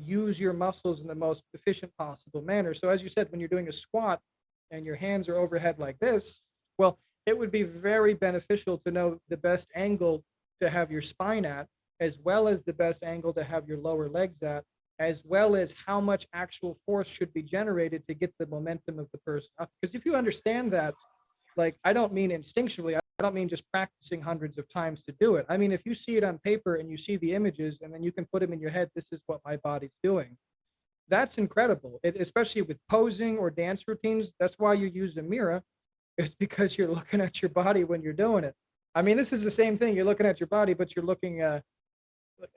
use your muscles in the most efficient possible manner. So as you said, when you're doing a squat and your hands are overhead like this, well, it would be very beneficial to know the best angle to have your spine at, as well as the best angle to have your lower legs at, as well as how much actual force should be generated to get the momentum of the person up. Because if you understand that, like, I don't mean instinctually, I don't mean just practicing hundreds of times to do it. I mean, if you see it on paper and you see the images and then you can put them in your head, this is what my body's doing. That's incredible. Especially with posing or dance routines. That's why you use a mirror. It's because you're looking at your body when you're doing it. I mean, this is the same thing. You're looking at your body, but you're looking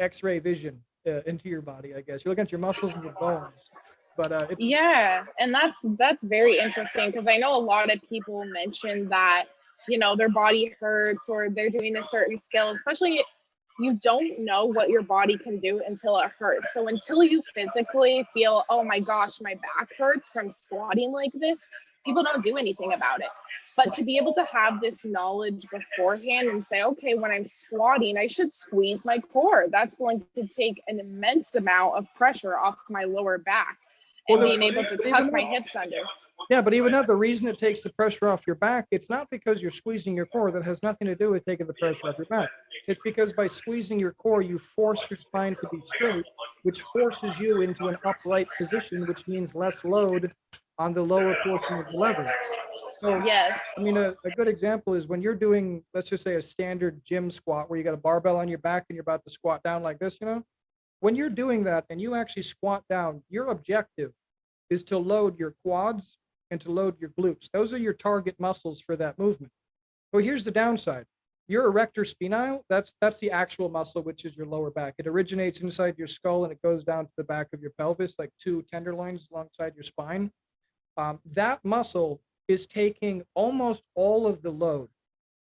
X-ray vision into your body, I guess. You're looking at your muscles and your bones. But yeah, and that's very interesting, because I know a lot of people mention that, their body hurts or they're doing a certain skill, especially you don't know what your body can do until it hurts. So until you physically feel, oh my gosh, my back hurts from squatting like this, people don't do anything about it. But to be able to have this knowledge beforehand and say, okay, when I'm squatting, I should squeeze my core. That's going to take an immense amount of pressure off my lower back, and being able to tuck my hips under. Yeah, but even though the reason it takes the pressure off your back, it's not because you're squeezing your core. That has nothing to do with taking the pressure off your back. It's because by squeezing your core, you force your spine to be straight, which forces you into an upright position, which means less load on the lower portion of the lever. So, yes. I mean, a good example is when you're doing, let's just say, a standard gym squat where you got a barbell on your back and you're about to squat down like this, when you're doing that and you actually squat down, your objective is to load your quads and to load your glutes. Those are your target muscles for that movement. But here's the downside. Your erector spinae, that's the actual muscle, which is your lower back. It originates inside your skull and it goes down to the back of your pelvis, like two tenderloins alongside your spine. That muscle is taking almost all of the load.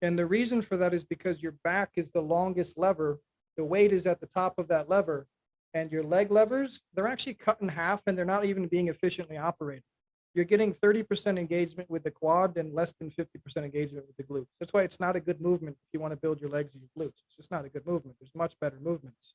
And the reason for that is because your back is the longest lever. The weight is at the top of that lever. And your leg levers, they're actually cut in half and they're not even being efficiently operated. You're getting 30% engagement with the quad and less than 50% engagement with the glutes. That's why it's not a good movement if you want to build your legs and your glutes. It's just not a good movement. There's much better movements.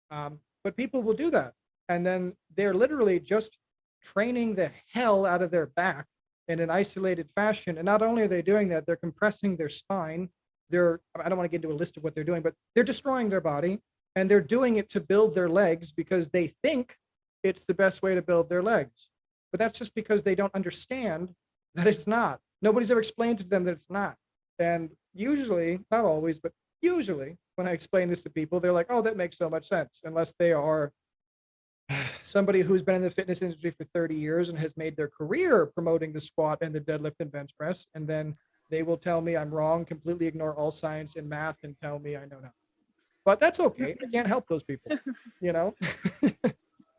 But people will do that. And then they're literally just training the hell out of their back in an isolated fashion. And not only are they doing that, they're compressing their spine. I don't want to get into a list of what they're doing, but they're destroying their body. And they're doing it to build their legs because they think it's the best way to build their legs. But that's just because they don't understand that it's not. Nobody's ever explained to them that it's not. And usually, not always, but usually when I explain this to people, they're like, oh, that makes so much sense. Unless they are somebody who's been in the fitness industry for 30 years and has made their career promoting the squat and the deadlift and bench press. And then they will tell me I'm wrong, completely ignore all science and math and tell me I know nothing. But that's okay. I can't help those people,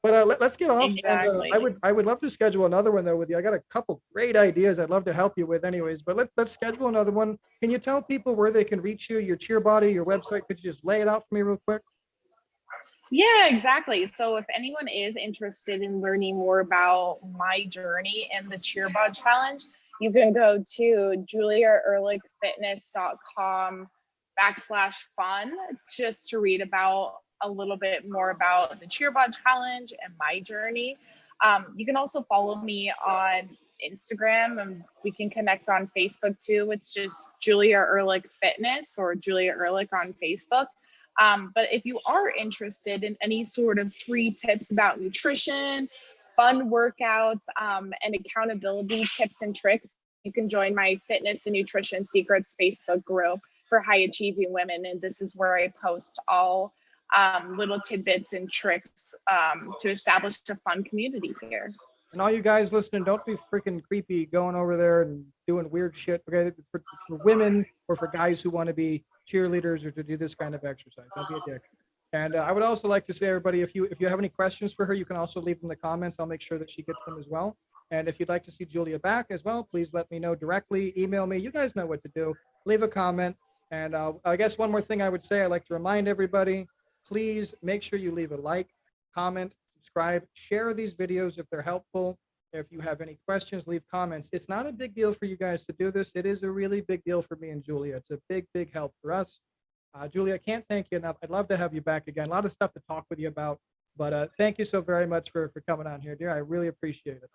But let's get off. Exactly. And, I would love to schedule another one though with you. I got a couple great ideas I'd love to help you with, anyways. But let's schedule another one. Can you tell people where they can reach you? Your Cheer Body, your website? Could you just lay it out for me real quick? Yeah, exactly. So if anyone is interested in learning more about my journey in the Cheer Bod challenge, you can go to juliaehrlichfitness.com/fun just to read about a little bit more about the Cheer Bod challenge and my journey. You can also follow me on Instagram, and we can connect on Facebook too. It's just Julia Ehrlich Fitness or Julia Ehrlich on Facebook. But if you are interested in any sort of free tips about nutrition, fun workouts, and accountability tips and tricks, you can join my Fitness and Nutrition Secrets Facebook group for high achieving women. And this is where I post all little tidbits and tricks to establish a fun community here. And all you guys listening, don't be freaking creepy going over there and doing weird shit. Okay, for women or for guys who want to be cheerleaders or to do this kind of exercise. Don't be a dick. And I would also like to say, everybody, if you have any questions for her, you can also leave them in the comments. I'll make sure that she gets them as well. And if you'd like to see Julia back as well, please let me know directly. Email me. You guys know what to do. Leave a comment. And I guess one more thing I would say, I'd like to remind everybody, please make sure you leave a like, comment, subscribe, share these videos if they're helpful. If you have any questions, leave comments. It's not a big deal for you guys to do this. It is a really big deal for me and Julia. It's a big, big help for us. Julia, I can't thank you enough. I'd love to have you back again. A lot of stuff to talk with you about, but thank you so very much for coming on here, dear. I really appreciate it.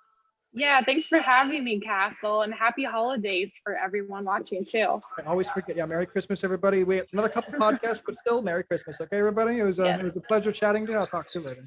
Yeah, thanks for having me, Castle, and happy holidays for everyone watching too. I always forget. Yeah, Merry Christmas, everybody. We have another couple podcasts, but still Merry Christmas. Okay, everybody. It was a pleasure chatting to you. I'll talk to you later.